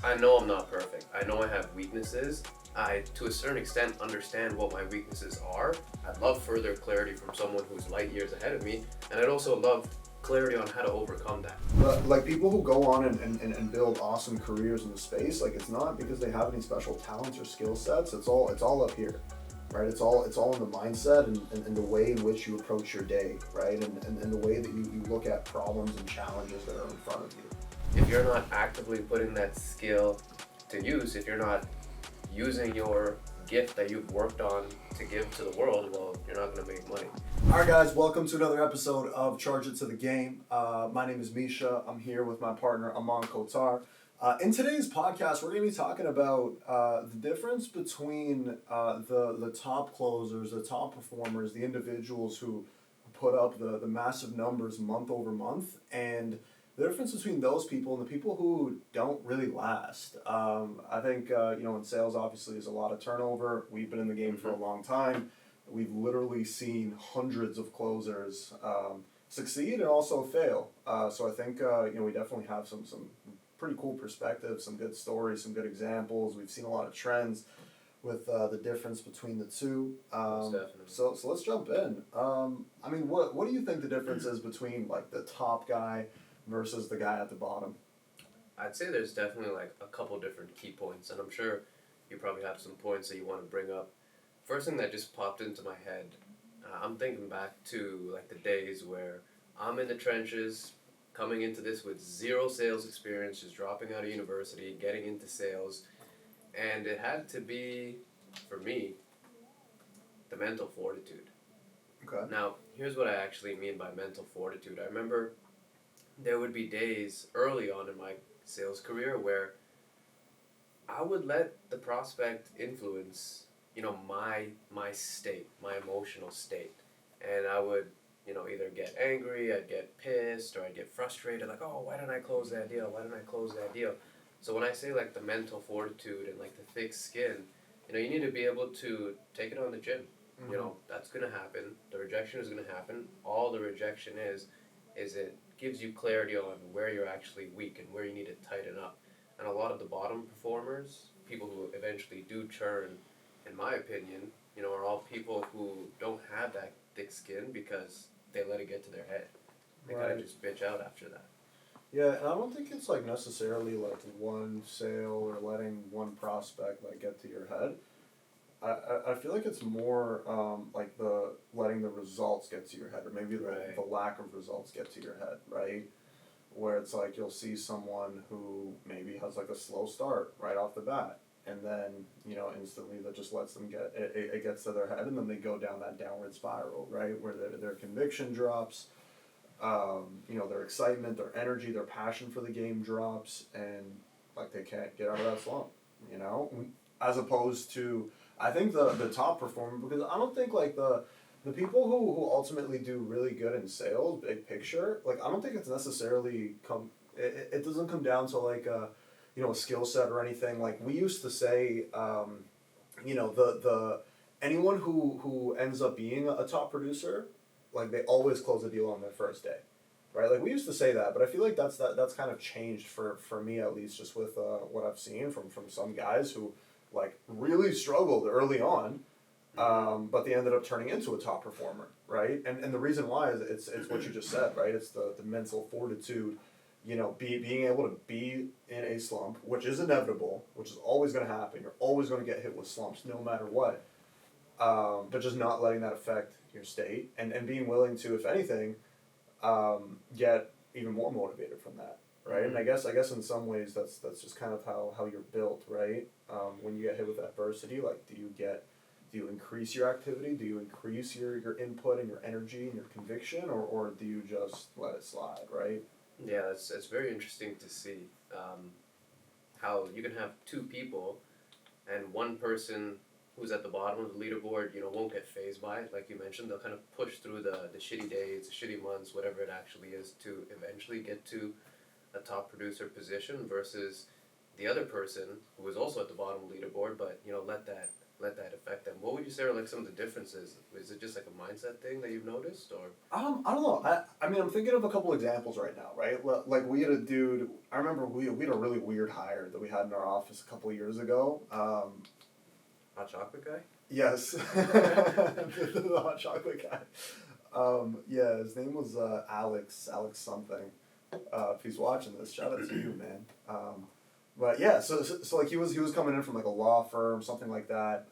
I know I'm not perfect. I know I have weaknesses. I, to a certain extent, understand what my weaknesses are. I'd love further clarity from someone who's light years ahead of me, and I'd also love clarity on how to overcome that. But like people who go on and build awesome careers in the space, like it's not because they have any special talents or skill sets. It's all up here, right? It's all in the mindset and the way in which you approach your day, right? And the way that you look at problems and challenges that are in front of you. If you're not actively putting that skill to use, if you're not using your gift that you've worked on to give to the world, well, you're not going to make money. All right, guys, welcome to another episode of Charge It to the Game. My name is Misha. I'm here with my partner, Aman Kotar. In today's podcast, we're going to be talking about the difference between the top closers, the top performers, the individuals who put up the massive numbers month over month, and the difference between those people and the people who don't really last. I think, in sales, obviously, there's a lot of turnover. We've been in the game for a long time. We've literally seen hundreds of closers succeed and also fail. So I think, we definitely have some pretty cool perspectives, some good stories, some good examples. We've seen a lot of trends with the difference between the two. So let's jump in. What do you think the difference is between like the top guy versus the guy at the bottom? I'd say there's definitely like a couple different key points, and I'm sure you probably have some points that you want to bring up. First thing that just popped into my head, I'm thinking back to like the days where I'm in the trenches, coming into this with zero sales experience, just dropping out of university, getting into sales, and it had to be, for me, the mental fortitude. Okay. Now, here's what I actually mean by mental fortitude. I remember there would be days early on in my sales career where I would let the prospect influence, my state, my emotional state. And I would, either get angry, I'd get pissed, or I'd get frustrated, like, oh, why didn't I close that deal? Why didn't I close that deal? So when I say like the mental fortitude and like the thick skin, you need to be able to take it on the chin. Mm-hmm. That's going to happen. The rejection is going to happen. All the rejection is it gives you clarity on where you're actually weak and where you need to tighten up. And a lot of the bottom performers, people who eventually do churn, in my opinion, are all people who don't have that thick skin because they let it get to their head. They kind of just bitch out after that. Yeah, and I don't think it's like necessarily like one sale or letting one prospect like get to your head. I feel like it's more like the letting the results get to your head, or maybe the lack of results get to your head, right? Where it's like you'll see someone who maybe has like a slow start right off the bat, and then instantly that just lets them it gets to their head, and then they go down that downward spiral, right? Where their conviction drops, their excitement, their energy, their passion for the game drops, and like they can't get out of that slump, as opposed to, I think the top performer, because I don't think like the people who ultimately do really good in sales, big picture, like I don't think it's necessarily it doesn't come down to like a skill set or anything. Like we used to say, the anyone who ends up being a top producer, like they always close the deal on their first day, right? Like we used to say that, but I feel like that's kind of changed for me, at least, just with what I've seen from some guys who like really struggled early on, but they ended up turning into a top performer, right? And the reason why is it's what you just said, right? It's the mental fortitude, being able to be in a slump, which is inevitable, which is always going to happen. You're always going to get hit with slumps, no matter what. But just not letting that affect your state, and being willing to, if anything, get even more motivated from that, right? Mm-hmm. And I guess in some ways that's just kind of how you're built, right? When you get hit with adversity, like do you increase your activity? Do you increase your input and your energy and your conviction, or do you just let it slide, right? Yeah, it's very interesting to see how you can have two people, and one person who's at the bottom of the leaderboard, won't get fazed by it. Like you mentioned, they'll kind of push through the shitty days, the shitty months, whatever it actually is, to eventually get to a top producer position, versus the other person who was also at the bottom of the leaderboard, but let that let that affect them. What would you say are like some of the differences? Is it just like a mindset thing that you've noticed, or? I don't know. I mean, I'm thinking of a couple examples right now, right? Like we had a dude. I remember we had a really weird hire that we had in our office a couple of years ago. Hot chocolate guy? Yes, the hot chocolate guy. Yeah, his name was Alex something. If he's watching this, shout out to you, man. But yeah, so like he was coming in from like a law firm, something like that.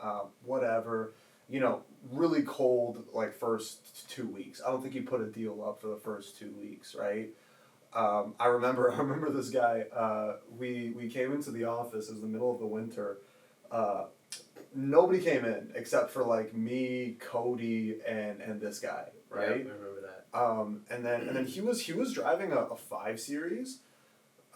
Whatever, you know, really cold like first 2 weeks. I don't think he put a deal up for the first 2 weeks, right? I remember this guy. We came into the office. It was the middle of the winter. Uh, Nobody came in except for like me, Cody, and this guy, right? Yeah, I remember that. And then he was driving a 5 Series,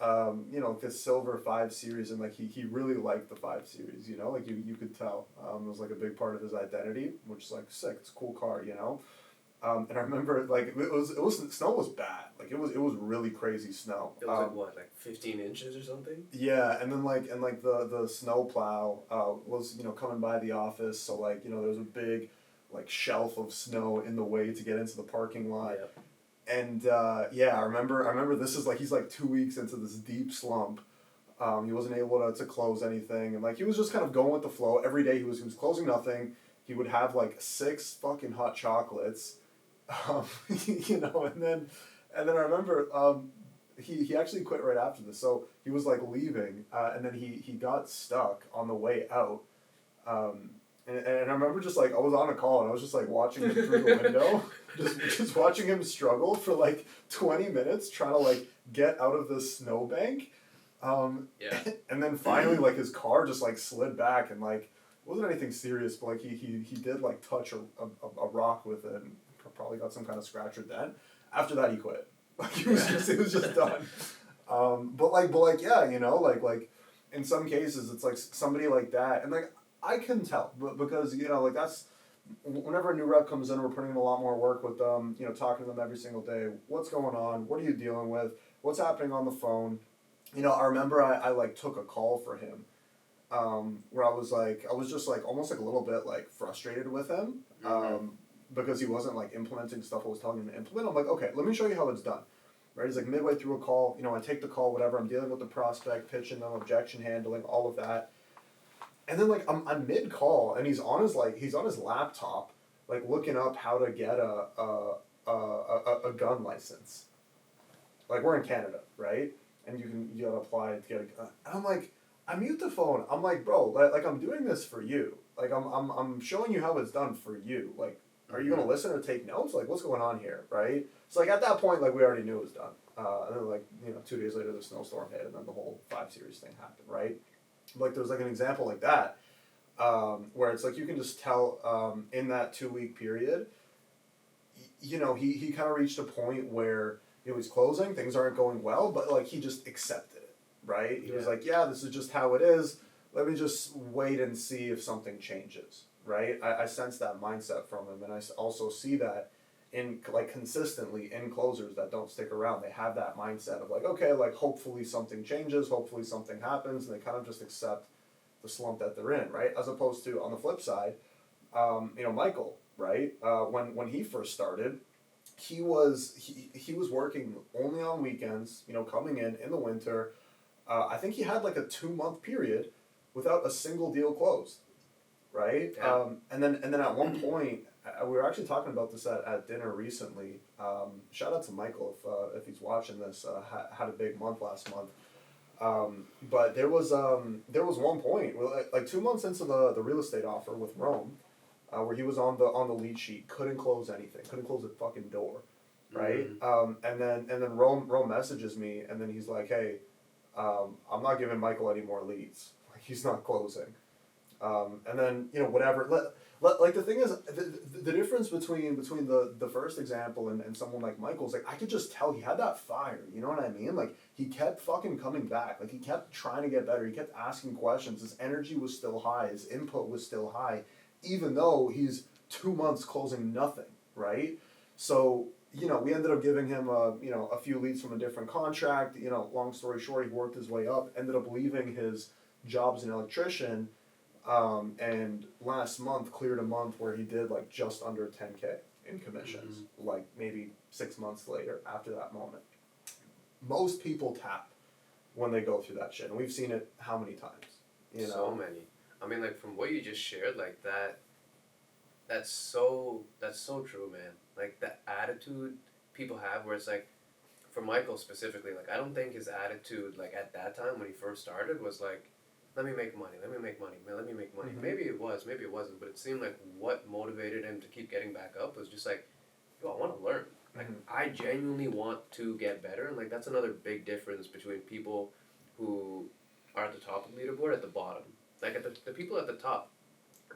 you know, this silver 5 Series, and like he really liked the 5 Series, you know, like you could tell. It was like a big part of his identity, which is like sick. It's a cool car, you know. And I remember like it was snow was bad, like it was really crazy snow. It was like what, like 15 inches or something? Yeah, and then like the snow plow was, you know, coming by the office, so like, you know, there was a big like shelf of snow in the way to get into the parking lot. Yep. And yeah, I remember this is like he's like 2 weeks into this deep slump. He wasn't able to close anything, and like he was just kind of going with the flow. Every day he was closing nothing. He would have like 6 fucking hot chocolates, you know, and then I remember he actually quit right after this. So he was like leaving, and then he got stuck on the way out. And I remember just like I was on a call and I was just like watching him through the window, just watching him struggle for like 20 minutes trying to like get out of the snowbank. Yeah. And then finally like his car just like slid back, and like it wasn't anything serious, but like he did like touch a rock with it and probably got some kind of scratch or dent. After that he quit. Like it was just done. But like yeah, you know, like in some cases it's like somebody like that, and like I can tell, but because, you know, like that's whenever a new rep comes in, we're putting in a lot more work with them, you know, talking to them every single day. What's going on? What are you dealing with? What's happening on the phone? You know, I remember I like took a call for him, where I was just like almost like a little bit like frustrated with him, because he wasn't like implementing stuff I was telling him to implement. I'm like, okay, let me show you how it's done. Right? He's like midway through a call, you know, I take the call, whatever, I'm dealing with the prospect, pitching them, objection handling, all of that. And then like I'm mid call and he's on his laptop, like looking up how to get a gun license. Like we're in Canada, right? And you gotta apply to get a gun. And I'm like, I mute the phone. I'm like, bro, like I'm doing this for you. Like I'm showing you how it's done for you. Like, are you gonna listen or take notes? Like, what's going on here, right? So like at that point, like we already knew it was done. And then like, you know, 2 days later the snowstorm hit and then the whole 5 Series thing happened, right? Like there's like an example like that, where it's like you can just tell, in that 2 week period, you know, he kind of reached a point where, you know, he's closing, things aren't going well, but like he just accepted it, right? He was like, yeah, this is just how it is. Let me just wait and see if something changes, right? I sense that mindset from him, and I also see that in like consistently in closers that don't stick around. They have that mindset of like, okay, like hopefully something changes, hopefully something happens, and they kind of just accept the slump that they're in, right? As opposed to on the flip side, you know, Michael, right? When he first started, he was working only on weekends, you know, coming in the winter. I think he had like a 2 month period without a single deal closed, right? Yeah. And then at one point, we were actually talking about this at dinner recently. Shout out to Michael if he's watching this. Had a big month last month. But there was one point where like 2 months into the real estate offer with Rome, where he was on the lead sheet, couldn't close anything, couldn't close a fucking door, right? And then Rome messages me, and then he's like, hey, I'm not giving Michael any more leads. Like he's not closing. And then, you know, whatever. Like the thing is, the difference between the first example and someone like Michael's, like I could just tell he had that fire. You know what I mean? Like he kept fucking coming back. Like he kept trying to get better. He kept asking questions. His energy was still high. His input was still high, even though he's 2 months closing nothing. Right? So, you know, we ended up giving him a few leads from a different contract. You know, long story short, he worked his way up. Ended up leaving his job as an electrician. And last month cleared a month where he did like just under 10K in commissions, like maybe 6 months later after that moment. Most people tap when they go through that shit, and we've seen it how many times, you know? So many. I mean, like from what you just shared, like that. That's so true, man. Like the attitude people have, where it's like, for Michael specifically, like I don't think his attitude, like at that time when he first started, was like, let me make money, let me make money, let me make money. Maybe it was, maybe it wasn't, but it seemed like what motivated him to keep getting back up was just like, yo, I want to learn. Like I genuinely want to get better, and like that's another big difference between people who are at the top of the leaderboard at the bottom. Like at the people at the top,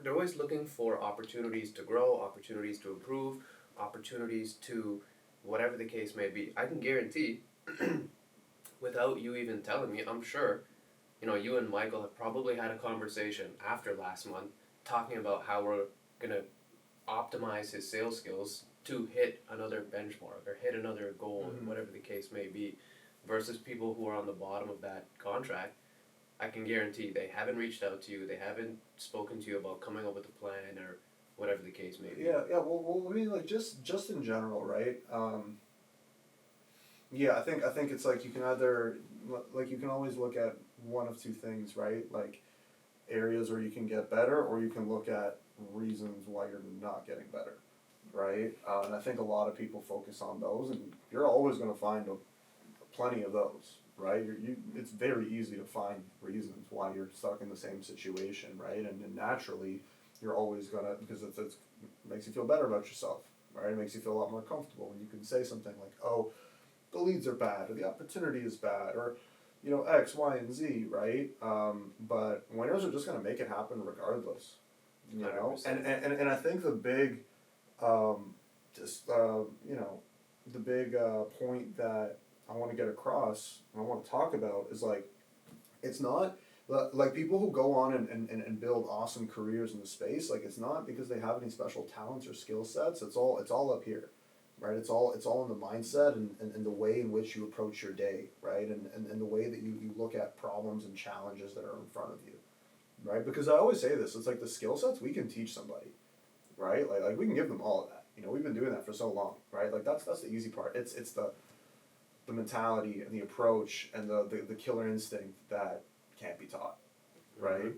they're always looking for opportunities to grow, opportunities to improve, opportunities to whatever the case may be. I can guarantee, without you even telling me, I'm sure, you and Michael have probably had a conversation after last month talking about how we're going to optimize his sales skills to hit another benchmark or hit another goal, whatever the case may be, versus people who are on the bottom of that contract. I can guarantee they haven't reached out to you. They haven't spoken to you about coming up with a plan or whatever the case may be. Yeah. Well, I mean, like just in general, right? Yeah, I think it's like you can either like you can always look at one of two things, right? Like areas where you can get better, or you can look at reasons why you're not getting better, right? And I think a lot of people focus on those, and you're always going to find plenty of those, right? It's very easy to find reasons why you're stuck in the same situation, right? And naturally, you're always gonna, because it makes you feel better about yourself, right? It makes you feel a lot more comfortable when you can say something like, oh, the leads are bad, or the opportunity is bad, or X, Y, and Z, right? But winners are just gonna make it happen regardless, 100%. And I think the big, just the big point that I want to get across and I want to talk about is like, it's not like people who go on and build awesome careers in the space, like it's not because they have any special talents or skill sets. It's all up here, right? It's all in the mindset and the way in which you approach your day, right? And the way that you look at problems and challenges that are in front of you, right? Because I always say this, it's like the skill sets we can teach somebody, right? Like we can give them all of that. We've been doing that for so long, right? Like that's the easy part. It's the mentality and the approach and the killer instinct that can't be taught, right?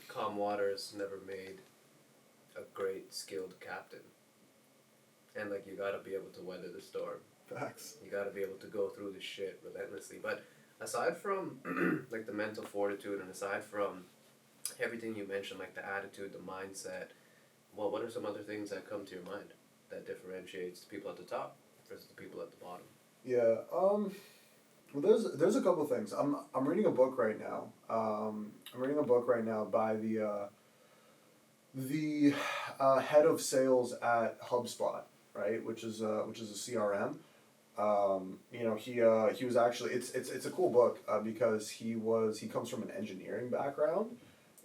Calm waters never made a great skilled captain. And like you gotta be able to weather the storm. Facts. You gotta be able to go through the shit relentlessly. But aside from like the mental fortitude and aside from everything you mentioned, like the attitude, the mindset, well, what are some other things that come to your mind that differentiates the people at the top versus the people at the bottom? Yeah. Well, there's a couple things. I'm reading a book right now. I'm reading a book right now by the head of sales at HubSpot, right? Which is a CRM. He was actually it's a cool book because he comes from an engineering background.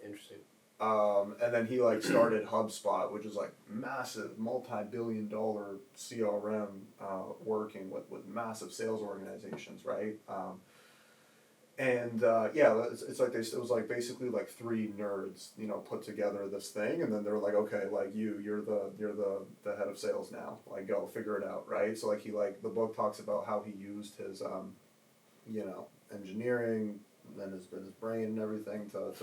Interesting. And then he like started HubSpot, which is like massive, multi-billion-dollar CRM, working with massive sales organizations, right? It's like it was like basically like three nerds, put together this thing, and then they were like, okay, like you're the head of sales now, like go figure it out, right? So like the book talks about how he used his engineering, and his brain and everything to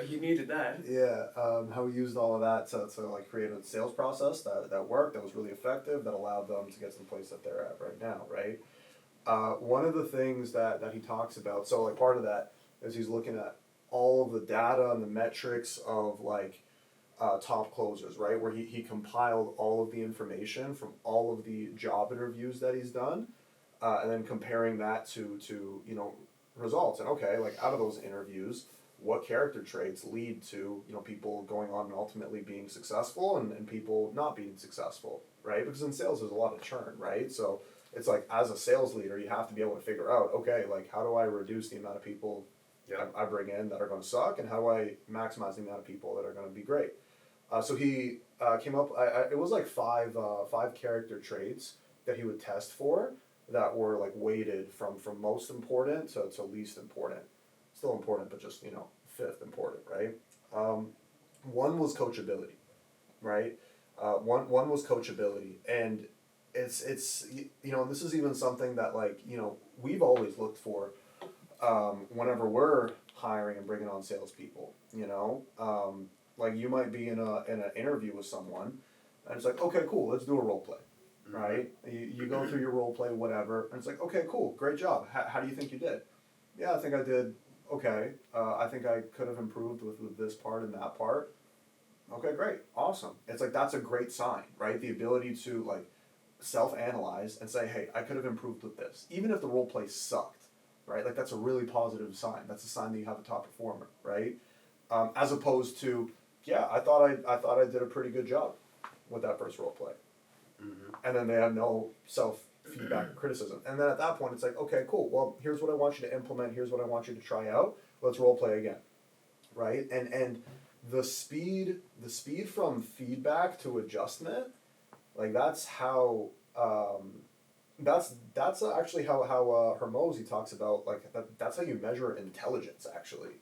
You needed that. yeah, how he used all of that to like create a sales process that worked, that was really effective, that allowed them to get to the place that they're at right now, right? One of the things that he talks about, so like part of that is he's looking at all of the data and the metrics of like top closers, right? Where he compiled all of the information from all of the job interviews that he's done, and then comparing that to results. And okay, like out of those interviews, what character traits lead to people going on and ultimately being successful, and people not being successful, right? Because in sales there's a lot of churn, right? So it's like as a sales leader you have to be able to figure out, okay, like how do I reduce the amount of people I bring in that are going to suck, and how do I maximize the amount of people that are going to be great? So he came up. It was like five character traits that he would test for that were like weighted from most important to least important. still important, but just, fifth important, right? One was coachability, right? One was coachability, and it's and this is even something that, like, we've always looked for, whenever we're hiring and bringing on salespeople. Like, you might be in an interview with someone, and it's like, okay, cool, let's do a role play, right? You go through your role play, whatever, and it's like, okay, cool, great job. How do you think you did? Yeah, I think I did okay. I think I could have improved with this part and that part. Okay, great, awesome. It's like, that's a great sign, right? The ability to, like, self-analyze and say, hey, I could have improved with this, even if the role play sucked, right? Like, that's a really positive sign. That's a sign that you have a top performer, right? As opposed to, yeah, I thought I did a pretty good job with that first role play, and then they have no self-feedback or criticism, and then at that point it's like, okay, cool. Well, here's what I want you to implement. Here's what I want you to try out. Let's role play again, right? And the speed from feedback to adjustment, like, that's how that's actually how Hermosi talks about, like, that's how you measure intelligence, actually,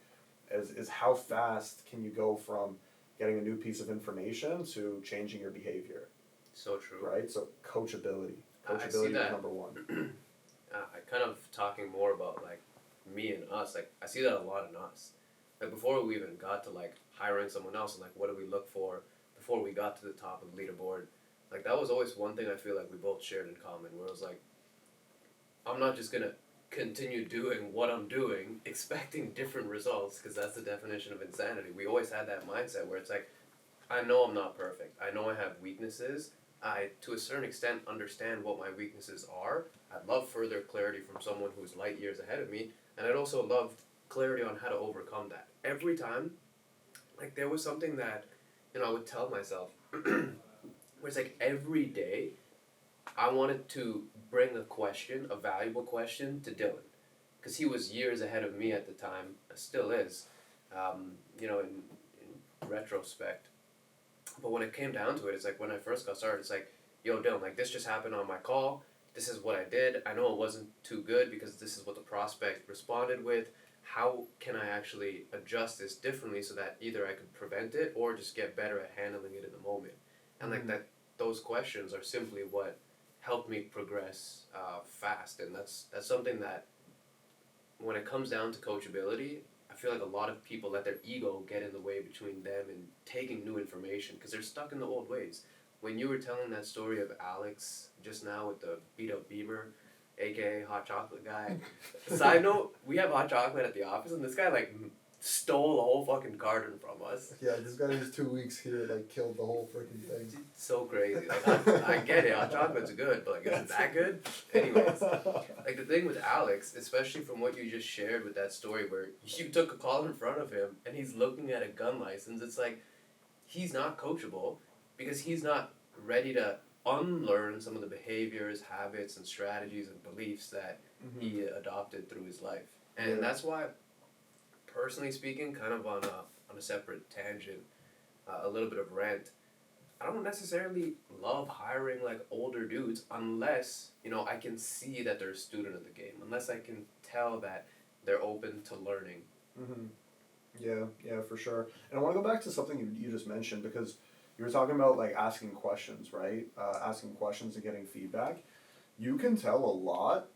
is how fast can you go from getting a new piece of information to changing your behavior. So true. Right? So coachability I see is that. number one. I kind of talking more about, like, me and us. Like, I see that a lot in us. Like, before we even got to, like, hiring someone else, and, like, what do we look for before we got to the top of the leaderboard, like, that was always one thing I feel like we both shared in common, where it was like, I'm not just gonna continue doing what I'm doing expecting different results, because that's the definition of insanity. We always had that mindset where it's like, I know I'm not perfect. I know I have weaknesses. I, to a certain extent, understand what my weaknesses are. I'd love further clarity from someone who's light years ahead of me, and I'd also love clarity on how to overcome that. Every time, like, there was something that, I would tell myself, where it's like every day, I wanted to bring a question, a valuable question, to Dylan, because he was years ahead of me at the time, still is, in retrospect. But when it came down to it, it's like, when I first got started, it's like, yo, Dylan, like, this just happened on my call. This is what I did. I know it wasn't too good because this is what the prospect responded with. How can I actually adjust this differently so that either I could prevent it or just get better at handling it in the moment? And like that, those questions are simply what helped me progress fast. And that's something that, when it comes down to coachability, I feel like a lot of people let their ego get in the way between them and taking new information, because they're stuck in the old ways. When you were telling that story of Alex just now with the beat up Beamer, aka hot chocolate guy. Side note, we have hot chocolate at the office, and this guy, like, stole a whole fucking carton from us. Yeah, this guy in his 2 weeks here, like, killed the whole freaking thing. It's so crazy. Like, I get it, hot chocolate's good, but, like, is it that good? Anyways, like, the thing with Alex, especially from what you just shared with that story where you took a call in front of him and he's looking at a gun license, it's like, he's not coachable because he's not ready to unlearn some of the behaviors, habits, and strategies and beliefs that he adopted through his life. And that's why, personally speaking, kind of on a separate tangent, a little bit of rant, I don't necessarily love hiring, like, older dudes unless, I can see that they're a student of the game, unless I can tell that they're open to learning. Yeah, for sure. And I want to go back to something you just mentioned, because you were talking about, like, asking questions, right? Asking questions and getting feedback. You can tell a lot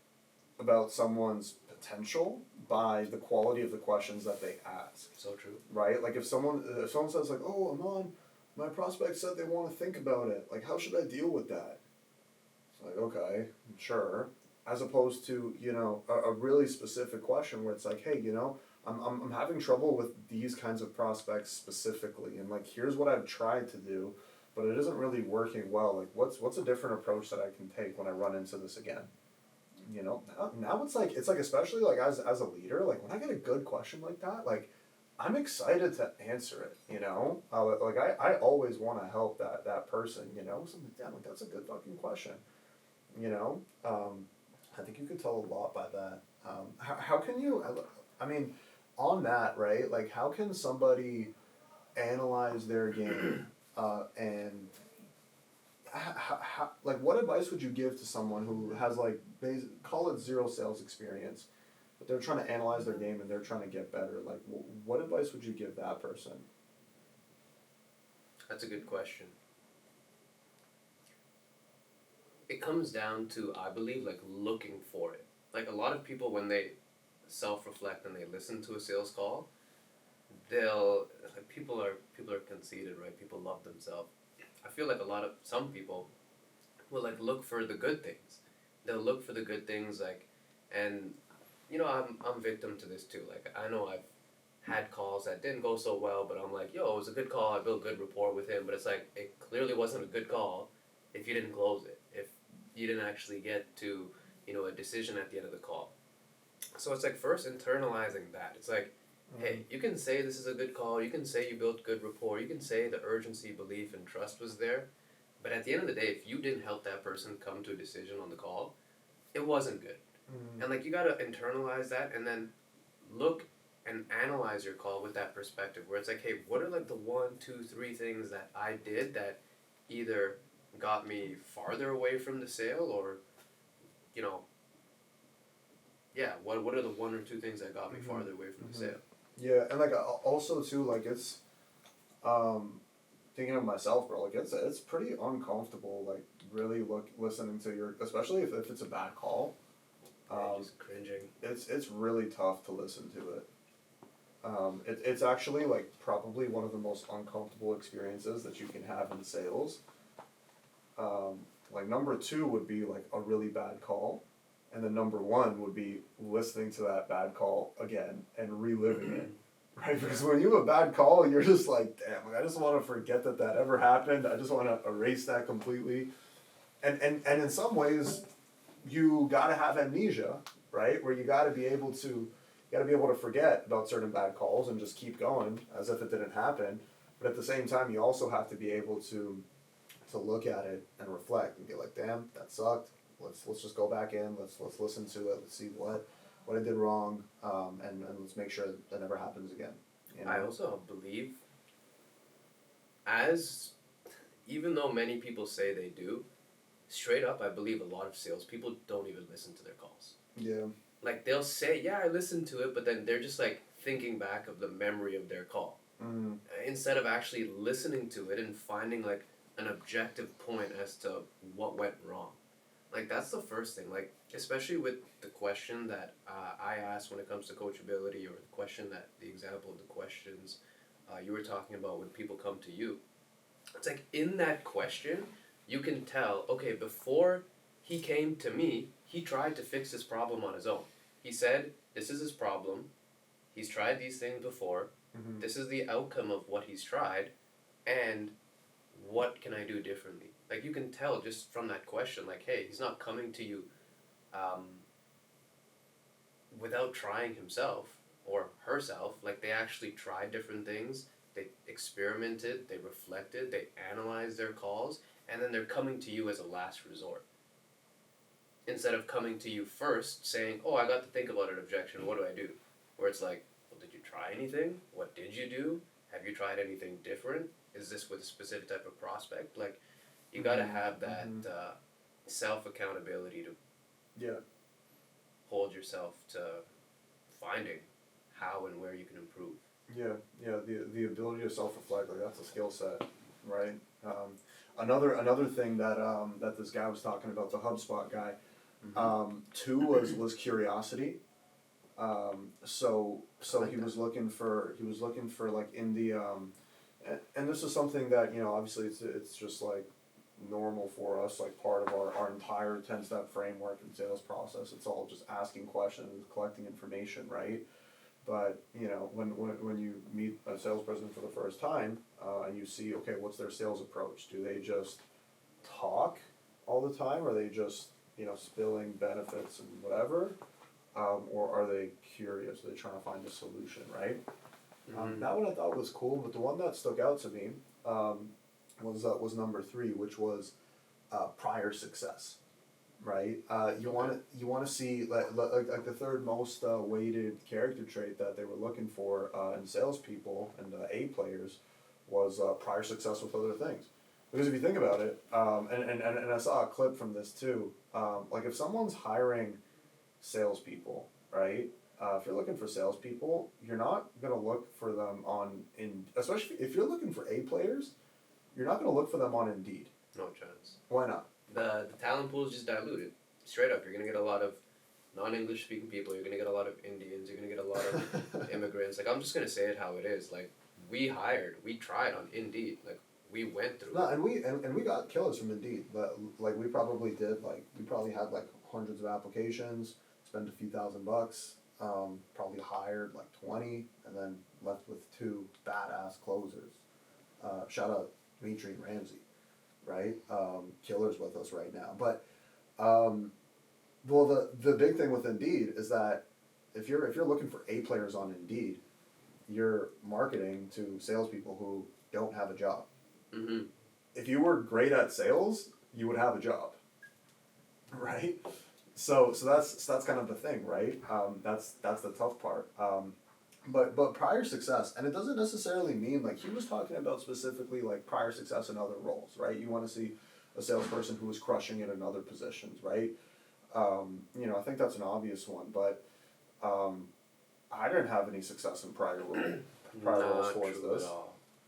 about someone's potential by the quality of the questions that they ask. So true. Right? Like, if someone says, like, oh, Amaan, my prospect said they want to think about it. Like, how should I deal with that? It's like, okay, sure. As opposed to, a really specific question where it's like, hey, I'm having trouble with these kinds of prospects specifically, and, like, here's what I've tried to do, but it isn't really working well. Like, what's a different approach that I can take when I run into this again? Now it's like especially, like, as a leader, like, when I get a good question like that, like, I'm excited to answer it. Like, I always want to help that person. Something, damn, like, that's a good fucking question. I think you could tell a lot by that. How can you? I mean, on that, right? Like, how can somebody analyze their game and like, what advice would you give to someone who has, like, call it zero sales experience, but they're trying to analyze their game and they're trying to get better. Like, what advice would you give that person? That's a good question. It comes down to, I believe, like looking for it. Like a lot of people, when they self-reflect and they listen to a sales call, they'll like people are conceited, right? People love themselves. I feel like some people will like look for the good things. They'll look for the good things, like, and I'm victim to this too. Like I know I've had calls that didn't go so well, but I'm like, yo, it was a good call. I built good rapport with him, but it's like it clearly wasn't a good call if you didn't close it. If you didn't actually get to a decision at the end of the call. So it's like first internalizing that. It's like, hey, you can say this is a good call. You can say you built good rapport. You can say the urgency, belief, and trust was there. But at the end of the day, if you didn't help that person come to a decision on the call, it wasn't good. And like you gotta internalize that and then look and analyze your call with that perspective where it's like, hey, what are like the 1, 2, 3 things that I did that either got me farther away from the sale or, what are the 1 or 2 things that got me farther away from the sale? Yeah, and like also too, like it's, thinking of myself, bro. Like it's pretty uncomfortable. Like really listening to your, especially if it's a bad call. Just cringing. It's really tough to listen to it. It's actually like probably one of the most uncomfortable experiences that you can have in sales. Like number 2 would be like a really bad call, and then number 1 would be listening to that bad call again and reliving it. Right, because when you have a bad call, you're just like, damn, like, I just want to forget that ever happened. I just want to erase that completely. And in some ways, you gotta have amnesia, right? Where you gotta be able to forget about certain bad calls and just keep going as if it didn't happen. But at the same time, you also have to be able to look at it and reflect and be like, damn, that sucked. Let's just go back in. Let's listen to it. Let's see what I did wrong, and let's make sure that never happens again. I also believe, even though many people say they do, straight up, I believe a lot of salespeople don't even listen to their calls. Yeah. Like they'll say, yeah, I listened to it, but then they're just like thinking back of the memory of their call. Instead of actually listening to it and finding like an objective point as to what went wrong. Like that's the first thing, like especially with the question that I ask when it comes to coachability, or the example of the questions you were talking about when people come to you. It's like in that question, you can tell, okay, before he came to me, he tried to fix this problem on his own. He said, this is his problem, he's tried these things before, this is the outcome of what he's tried, and what can I do differently? Like you can tell just from that question, like, hey, he's not coming to you without trying himself or herself. Like they actually tried different things, they experimented, they reflected, they analyzed their calls, and then they're coming to you as a last resort. Instead of coming to you first saying, oh, I got to think about an objection, what do I do? Where it's like, well, did you try anything? What did you do? Have you tried anything different? Is this with a specific type of prospect? Like, you gotta have that self-accountability to hold yourself to finding how and where you can improve. Yeah, the ability to self-reflect, like that's a skill set, right? Another thing that this guy was talking about, the HubSpot guy, 2 was curiosity. So he was looking for like in the and this is something that obviously it's just like normal for us, like part of our entire 10-step framework and sales process. It's all just asking questions, collecting information, right? But when you meet a salesperson for the first time, and you see, okay, what's their sales approach? Do they just talk all the time? Are they just spilling benefits and whatever? Or are they curious? Are they trying to find a solution, right? That one I thought was cool, but the one that stuck out to me was number 3, which was prior success, right? You want to see like the third most weighted character trait that they were looking for in salespeople and A players was prior success with other things. Because if you think about it, and I saw a clip from this too, like if someone's hiring salespeople, right? if you're looking for salespeople, you're not gonna look for them especially if you're looking for A players, you're not gonna look for them on Indeed. No chance. Why not? The talent pool is just diluted. Straight up, you're gonna get a lot of non-English speaking people. You're gonna get a lot of Indians. You're gonna get a lot of immigrants. Like, I'm just gonna say it how it is. Like, we tried on Indeed. Like, we went through. No, and we got killers from Indeed. But like we probably had like hundreds of applications, spent a few $1,000, probably hired like 20, and then left with 2 badass closers. Shout out Dimitri and Ramsey, right? Killers with us right now. But well, the big thing with Indeed is that if you're looking for A players on Indeed, you're marketing to salespeople who don't have a job. Mm-hmm. If you were great at sales, you would have a job, right? So that's kind of the thing, right? That's the tough part. But prior success, and it doesn't necessarily mean like he was talking about specifically like prior success in other roles, right? You want to see a salesperson who is crushing it in other positions, right? I think that's an obvious one, but I didn't have any success in prior roles towards this.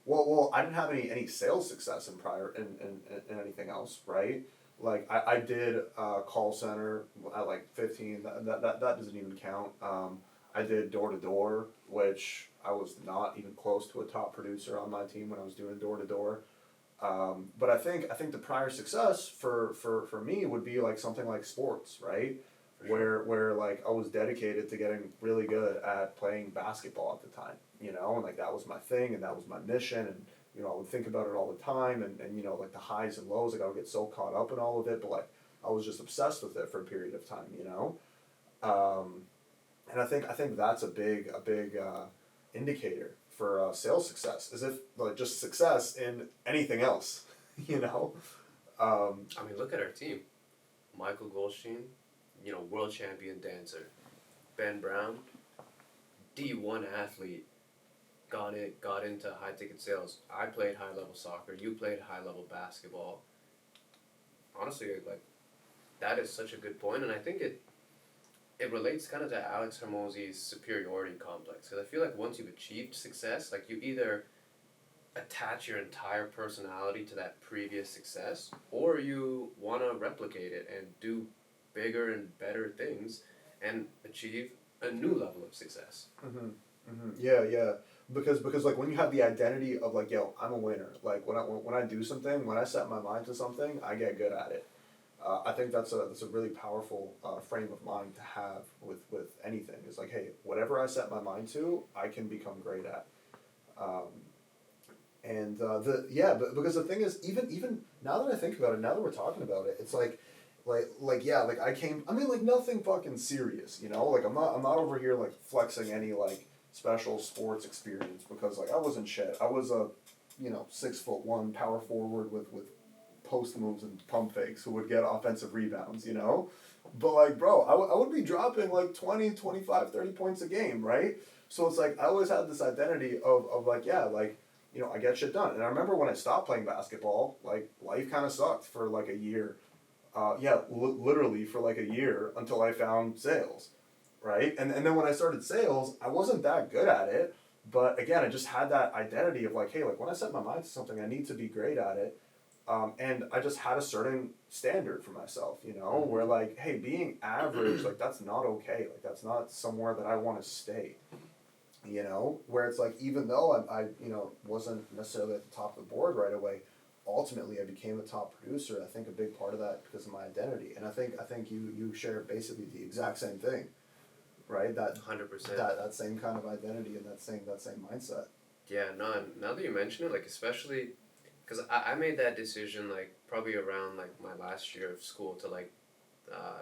Well, I didn't have any sales success in anything else, right? Like I did call center at like 15. That doesn't even count. I did door to door, which I was not even close to a top producer on my team when I was doing door to door. But I think the prior success for me would be like something like sports, right? Where like I was dedicated to getting really good at playing basketball at the time, and like that was my thing and that was my mission, and I would think about it all the time, and like the highs and lows, like I would get so caught up in all of it, but like I was just obsessed with it for a period of time, and I think that's a big indicator for sales success, is if like just success in anything else, I mean, look at our team. Michael Goldstein, world champion dancer. Ben Brown, D1 athlete, got into high ticket sales. I played high level soccer. You played high level basketball. Honestly, like, that is such a good point, and I think it relates kind of to Alex Hormozi's superiority complex. Because I feel like once you've achieved success, like you either attach your entire personality to that previous success, or you want to replicate it and do bigger and better things and achieve a new level of success. Mm-hmm. Mm-hmm. Yeah. Because like when you have the identity of like, yo, I'm a winner. Like when I do something, when I set my mind to something, I get good at it. I think that's a really powerful frame of mind to have with anything. It's like, hey, whatever I set my mind to, I can become great at. But because the thing is, even now that I think about it, now that we're talking about it, it's like nothing fucking serious, like I'm not over here like flexing any like special sports experience, because like I wasn't shit. I was a 6'1" power forward with post moves and pump fakes who would get offensive rebounds, but like, bro, I would be dropping like 20, 25, 30 points a game, right? So it's like I always had this identity of like, yeah, like, I get shit done. And I remember when I stopped playing basketball, like life kind of sucked for like a year. Literally for like a year, until I found sales, right? And then when I started sales, I wasn't that good at it, but again, I just had that identity of like, hey, like when I set my mind to something, I need to be great at it, and I just had a certain standard for myself, Mm-hmm. where like, hey, being average, like that's not okay, like that's not somewhere that I want to stay, where it's like, even though I wasn't necessarily at the top of the board right away, ultimately I became a top producer. I think a big part of that because of my identity, and I think you share basically the exact same thing, right? That 100%. that same kind of identity and that same mindset. Yeah, no, and now that you mention it, like, especially because I made that decision like probably around like my last year of school to like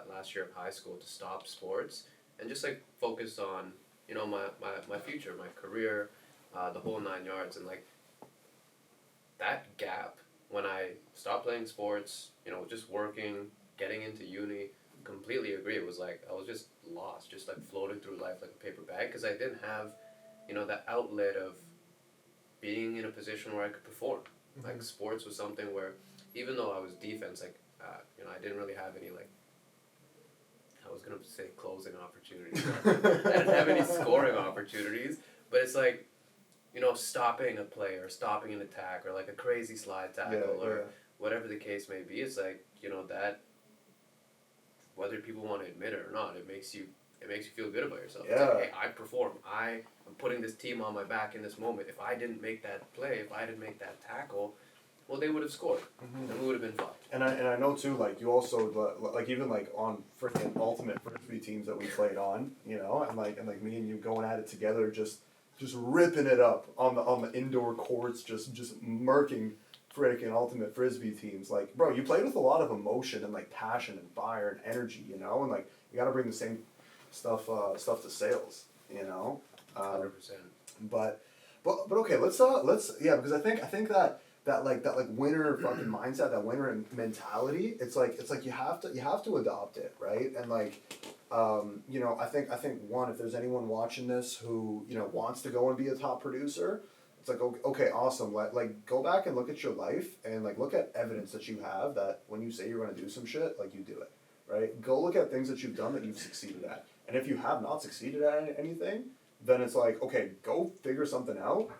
last year of high school, to stop sports and just like focus on my future, my career, the whole 9 yards, and like that gap when I stopped playing sports, just working, getting into uni. Completely agree. It was like I was just lost, just like floating through life like a paper bag, because I didn't have that outlet of being in a position where I could perform. Mm-hmm. Like, sports was something where, even though I was defense, like I didn't really have any like, I was gonna say closing opportunities. I didn't have any scoring opportunities, but it's like, stopping a play or stopping an attack or like a crazy slide tackle or whatever the case may be. It's like, that whether people want to admit it or not, it makes you feel good about yourself. It's like, hey, I performed. I am putting this team on my back in this moment. If I didn't make that play, if I didn't make that tackle, well, they would have scored, and we would have been fucked. And I know too, like, you also, like, even like on freaking ultimate frisbee teams that we played on, and like me and you going at it together, just ripping it up on the indoor courts, just murking freaking ultimate frisbee teams. Like, bro, you played with a lot of emotion and like passion and fire and energy, and like you got to bring the same stuff to sales, 100%. But okay, let's because I think that winner fucking mindset, that winner mentality, it's like you have to adopt it, right? And like, I think one, if there's anyone watching this who wants to go and be a top producer, it's like, okay, awesome. Like go back and look at your life and like look at evidence that you have that when you say you're going to do some shit, like you do it, right? Go look at things that you've done that you've succeeded at, and if you have not succeeded at anything, then it's like, okay, go figure something out,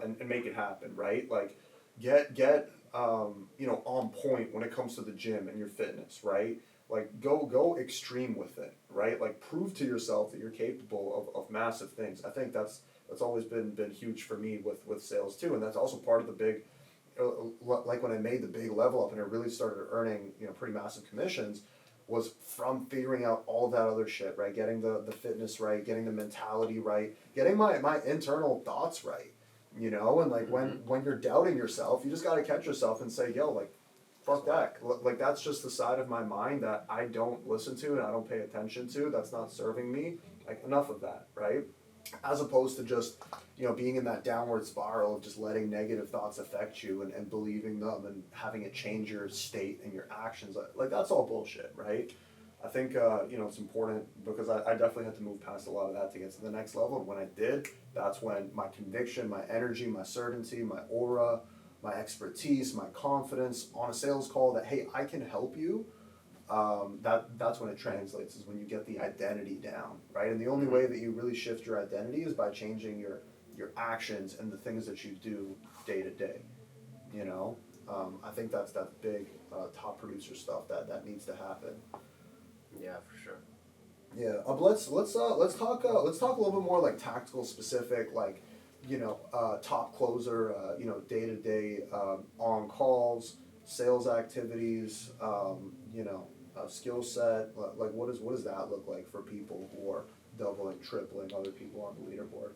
and make it happen, right? Like, get on point when it comes to the gym and your fitness, right? Like go extreme with it, right? Like prove to yourself that you're capable of massive things. I think that's always been huge for me with sales too, and that's also part of the big, like when I made the big level up and I really started earning pretty massive commissions, was from figuring out all that other shit, right? Getting the fitness right, getting the mentality right, getting my internal thoughts right. And like when you're doubting yourself, you just got to catch yourself and say, yo, like, fuck that. Like, that's just the side of my mind that I don't listen to and I don't pay attention to. That's not serving me. Like, enough of that, right? As opposed to just, being in that downward spiral of just letting negative thoughts affect you and believing them and having it change your state and your actions. Like that's all bullshit, right? I think, it's important because I definitely had to move past a lot of that to get to the next level. And when I did, that's when my conviction, my energy, my certainty, my aura, my expertise, my confidence on a sales call that, hey, I can help you, that's when it translates, is when you get the identity down, right? And the only way that you really shift your identity is by changing your actions and the things that you do day to day, I think that's big top producer stuff that needs to happen. Yeah, for sure. Yeah, but let's talk a little bit more like tactical specific, like top closer, day to day on calls, sales activities, skill set. Like what does that look like for people who are doubling, tripling other people on the leaderboard?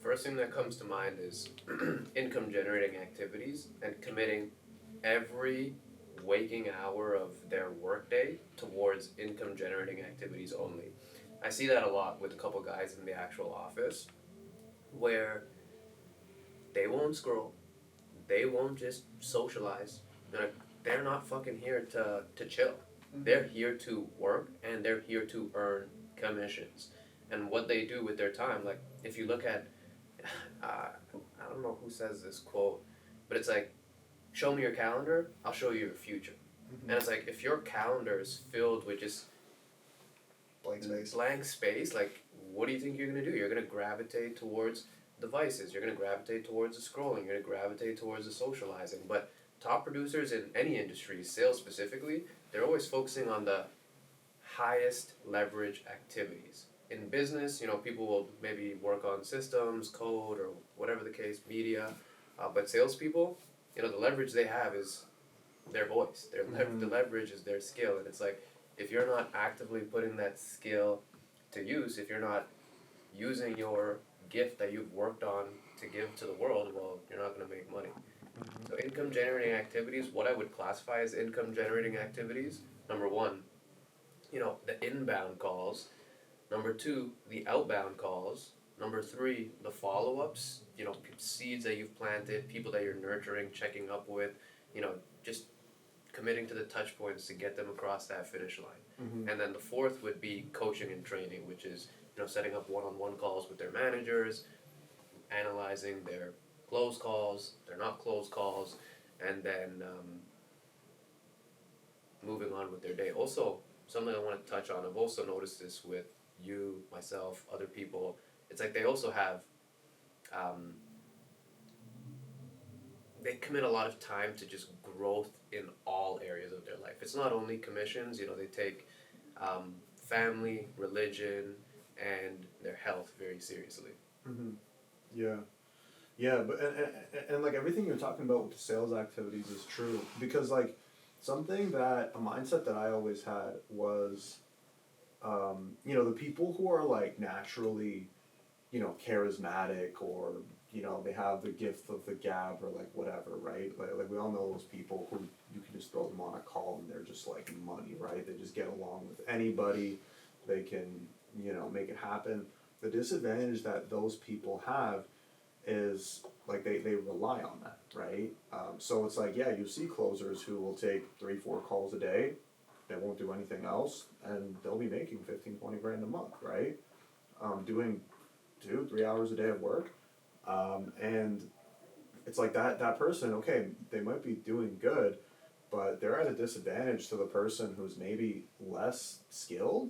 First thing that comes to mind is income generating activities and committing every waking hour of their workday towards income generating activities only. I see that a lot with a couple guys in the actual office where they won't scroll, they won't just socialize. They're not fucking here to chill. They're here to work and they're here to earn commissions. And what they do with their time, like if you look at, I don't know who says this quote, but it's like, show me your calendar, I'll show you your future. And it's like, if your calendar is filled with just blank space, like, what do you think you're going to do? You're going to gravitate towards devices. You're going to gravitate towards the scrolling. You're going to gravitate towards the socializing. But top producers in any industry, sales specifically, they're always focusing on the highest leverage activities. In business, people will maybe work on systems, code, or whatever the case, media. But salespeople, the leverage they have is their voice. The leverage is their skill. And it's like, if you're not actively putting that skill to use, if you're not using your gift that you've worked on to give to the world, well, you're not going to make money. So income generating activities, what I would classify as income generating activities, number one, the inbound calls. Number two, the outbound calls. Number three, the follow-ups, seeds that you've planted, people that you're nurturing, checking up with, just committing to the touch points to get them across that finish line. And then the fourth would be coaching and training, which is, setting up one-on-one calls with their managers, analyzing their closed calls, their not closed calls, and then moving on with their day. Also, something I want to touch on. I've also noticed this with you, myself, other people. It's like they also have, um, they commit a lot of time to just growth in all areas of their life. It's not only commissions, they take family, religion, and their health very seriously. Mm-hmm. Yeah. Yeah, but and like everything you're talking about with the sales activities is true because like something that a mindset that I always had was, the people who are like naturally, charismatic or they have the gift of the gab or like whatever, right? Like we all know those people who you can just throw them on a call and they're just like money, right? They just get along with anybody, they can make it happen. The disadvantage that those people have is like they rely on that, right? So it's like, yeah, you see closers who will take 3-4 calls a day, they won't do anything else, and they'll be making 15-20 grand a month, right? Doing 2-3 hours a day of work, and it's like that person, okay, they might be doing good, but they're at a disadvantage to the person who's maybe less skilled,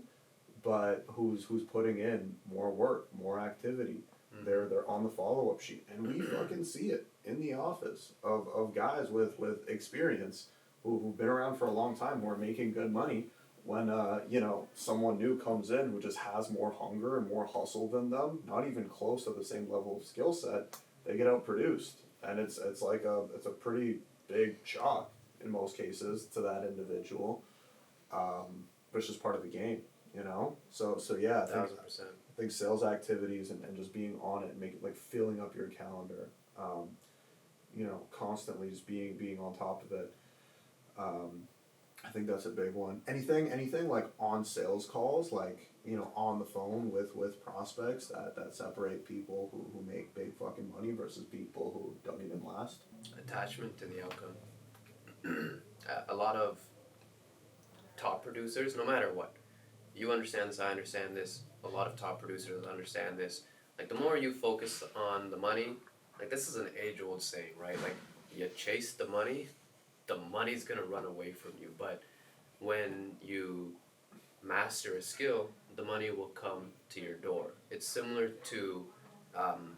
but who's putting in more work, more activity. They're on the follow up sheet, and we fucking see it in the office of guys with experience who've been around for a long time who are making good money. When someone new comes in who just has more hunger and more hustle than them, not even close to the same level of skill set, they get outproduced, and it's like it's a pretty big shock in most cases to that individual, but it's just part of the game, So yeah, 1,000%. I think sales activities and just being on it, make it like filling up your calendar, constantly just being on top of it. I think that's a big one. Anything like on sales calls, like on the phone with prospects that separate people who make big fucking money versus people who don't even last. Attachment to the outcome. A lot of top producers, no matter what, you understand this, I understand this, a lot of top producers understand this. Like, the more you focus on the money, like, this is an age-old saying, right? Like, you chase the money's gonna run away from you. But when you master a skill, the money will come to your door. It's similar to um,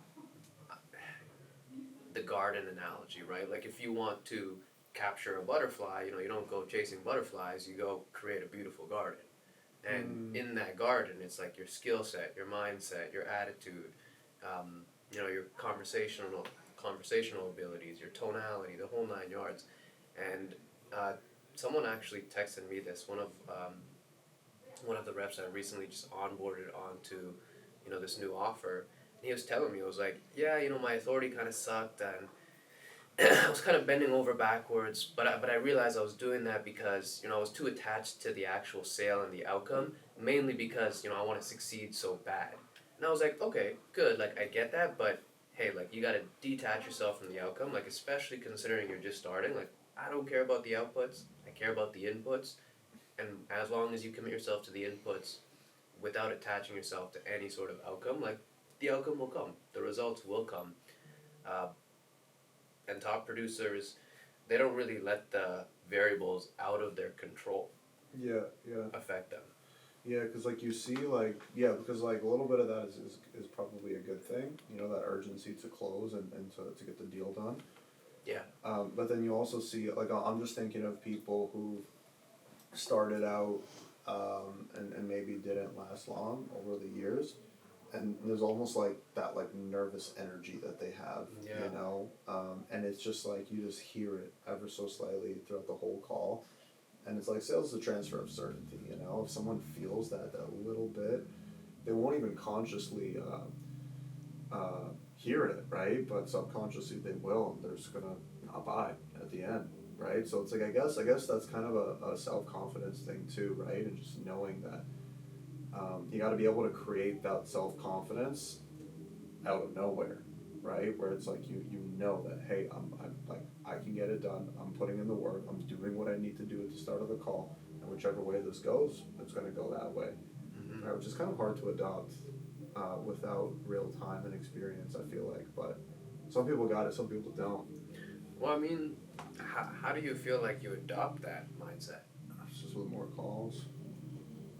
the garden analogy, right? Like, if you want to capture a butterfly, you don't go chasing butterflies, you go create a beautiful garden. And in that garden, it's like your skill set, your mindset, your attitude, your conversational abilities, your tonality, the whole 9 yards. And someone actually texted me this. One of the reps I recently just onboarded onto, this new offer. And he was telling me, I was like, yeah, my authority kind of sucked, and I was kind of bending over backwards, but I realized I was doing that because I was too attached to the actual sale and the outcome, mainly because I want to succeed so bad. And I was like, okay, good, like I get that, but hey, like you got to detach yourself from the outcome, like especially considering you're just starting. Like I don't care about the outputs, I care about the inputs, and as long as you commit yourself to the inputs without attaching yourself to any sort of outcome, like the outcome will come, the results will come. Uh, and top producers, they don't really let the variables out of their control Yeah, yeah, affect them. yeah. Because like you see, like because like a little bit of that is probably a good thing. That urgency to close and to get the deal done. Yeah. But then you also see, like, I'm just thinking of people who started out, and maybe didn't last long over the years, and there's almost like that like nervous energy that they have, and it's just like you just hear it ever so slightly throughout the whole call, and it's like sales is a transfer of certainty. If someone feels that a little bit, they won't even consciously hear it, right? But subconsciously they will, and they're just gonna not buy at the end, right? So it's like I guess that's kind of a self-confidence thing too, right? And just knowing that you got to be able to create that self-confidence out of nowhere, right? Where it's like you know that, hey, I'm like I can get it done. I'm putting in the work. I'm doing what I need to do at the start of the call, and whichever way this goes, it's going to go that way. Right? Which is kind of hard to adopt without real time and experience. I feel like, but some people got it, some people don't. Well, I mean, how do you feel like you adopt that mindset? It's just with more calls.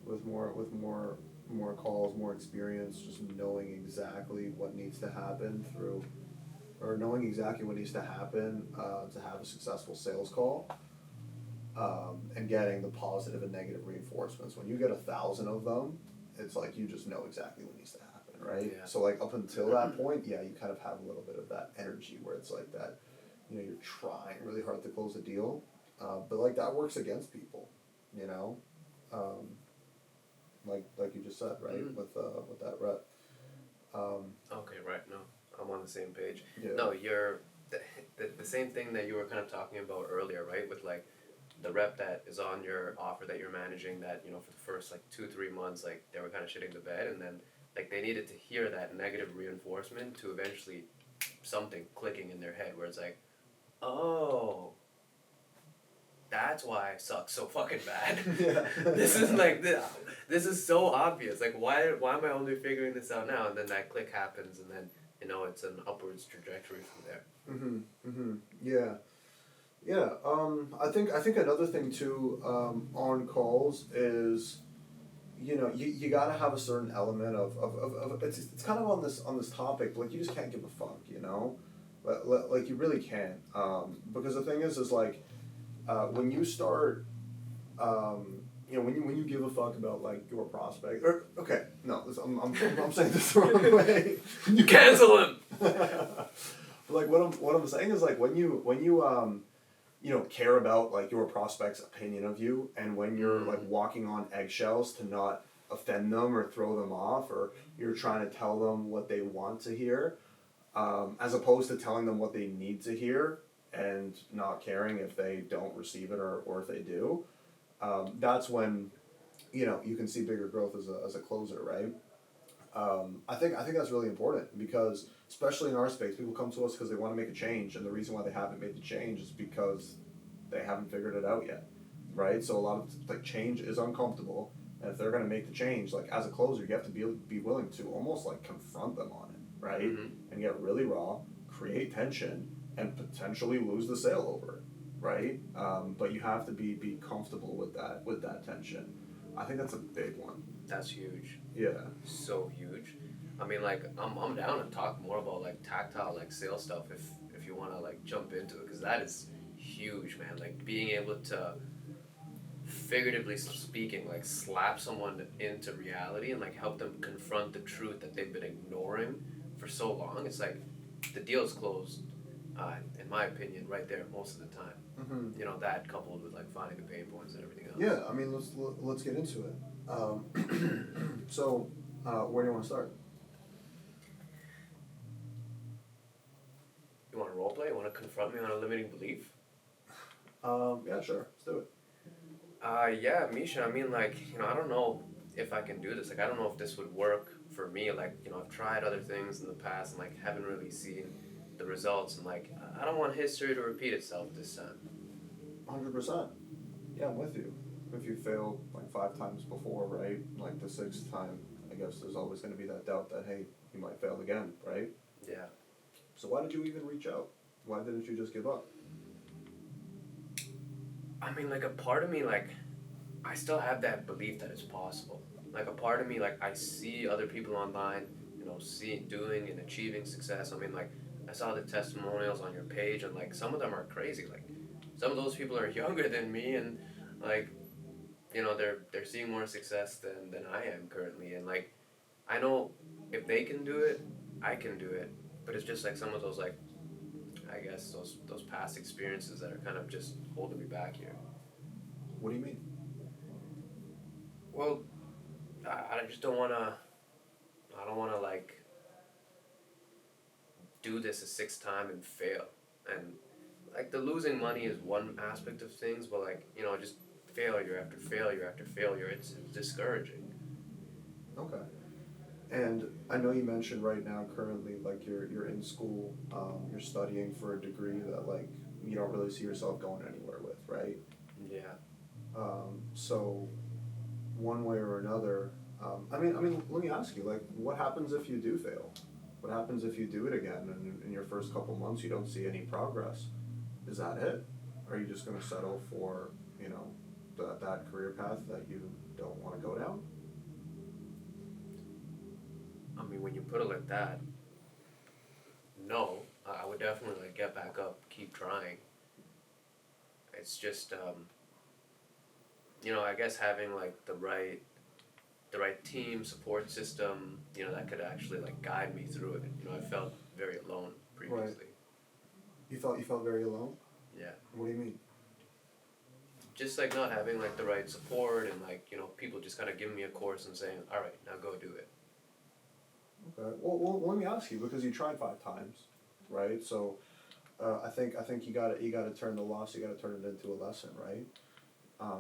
with more calls, more experience, just knowing exactly what needs to happen knowing exactly what needs to happen to have a successful sales call, and getting the positive and negative reinforcements. When you get 1,000 of them, it's like you just know exactly what needs to happen, right? Yeah. So like up until that point, yeah, you kind of have a little bit of that energy where it's like that, you're trying really hard to close a deal, but like that works against people, you know, like you just said, right? With that rep. Okay, right. No, I'm on the same page. Yeah. No, you're the same thing that you were kind of talking about earlier, right? With like the rep that is on your offer that you're managing, that for the first like 2-3 months, like they were kind of shitting the bed, and then like they needed to hear that negative reinforcement to eventually something clicking in their head where it's like, oh, that's why I suck so fucking bad. Yeah. This is like this is so obvious. Like why am I only figuring this out now? And then that click happens, and then it's an upwards trajectory from there. Yeah. Yeah. I think another thing too, on calls is, you gotta have a certain element of it's kind of on this topic, but like you just can't give a fuck, like you really can't, because the thing is like, when you start, when you give a fuck about like your prospect, or okay, no, I'm saying this the wrong way. You cancel him. Like what I'm saying is like when you care about like your prospect's opinion of you, and when you're like walking on eggshells to not offend them or throw them off, or you're trying to tell them what they want to hear, as opposed to telling them what they need to hear and not caring if they don't receive it or if they do, that's when you can see bigger growth as a closer, right? I think that's really important, because especially in our space, people come to us because they want to make a change, and the reason why they haven't made the change is because they haven't figured it out yet, right? So a lot of like change is uncomfortable, and if they're going to make the change, like as a closer, you have to be willing to almost like confront them on it, right? And get really raw, create tension, and potentially lose the sale over it, right? But you have to be comfortable with that tension. I think that's a big one. That's huge. Yeah. So huge. I mean, like, I'm down to talk more about like tactile like sales stuff if you want to like jump into it, because that is huge, man. Like being able to, figuratively speaking, like slap someone into reality and like help them confront the truth that they've been ignoring for so long. It's like the deal's closed, in my opinion, right there most of the time. That coupled with like finding the pain points and everything else. Yeah, I mean, let's get into it. So, where do you want to start? You want to role play? You want to confront me on a limiting belief? Yeah, sure. Let's do it. Yeah, Misha, I mean, like, I don't know if I can do this. Like, I don't know if this would work for me. Like, I've tried other things in the past and, like, haven't really seen the results. And, like, I don't want history to repeat itself this time. 100%. Yeah, I'm with you. If you failed, like, 5 times before, right? Like, the 6th time, I guess there's always going to be that doubt that, hey, you might fail again, right? Yeah. So why did you even reach out? Why didn't you just give up? I mean, like, a part of me, like, I still have that belief that it's possible. Like, a part of me, like, I see other people online, doing and achieving success. I mean, like, I saw the testimonials on your page, and, like, some of them are crazy. Like, some of those people are younger than me, and, like, they're seeing more success than I am currently. And, like, I know if they can do it, I can do it. But it's just, like, some of those, like, I guess those past experiences that are kind of just holding me back here. What do you mean? Well, I just don't want to, like, do this a 6th time and fail. And, like, the losing money is one aspect of things, but, like, just failure after failure after failure, it's discouraging. Okay. And I know you mentioned right now currently, like, you're in school, you're studying for a degree that, like, you don't really see yourself going anywhere with, right? Yeah. So one way or another, I mean, let me ask you, like, what happens if you do fail? What happens if you do it again and in your first couple months you don't see any progress? Is that it? Or are you just going to settle for, that career path that you don't want to go down? I mean, when you put it like that, no, I would definitely like get back up, keep trying. It's just I guess having like the right team support system, that could actually like guide me through it. I felt very alone Right. previously. You felt very alone? Yeah. What do you mean? Just like not having like the right support and like, people just kind of giving me a course and saying, all right, now go do it. Okay. Well, let me ask you, because you tried 5 times, right? So, I think you gotta turn the loss, you gotta turn it into a lesson, right?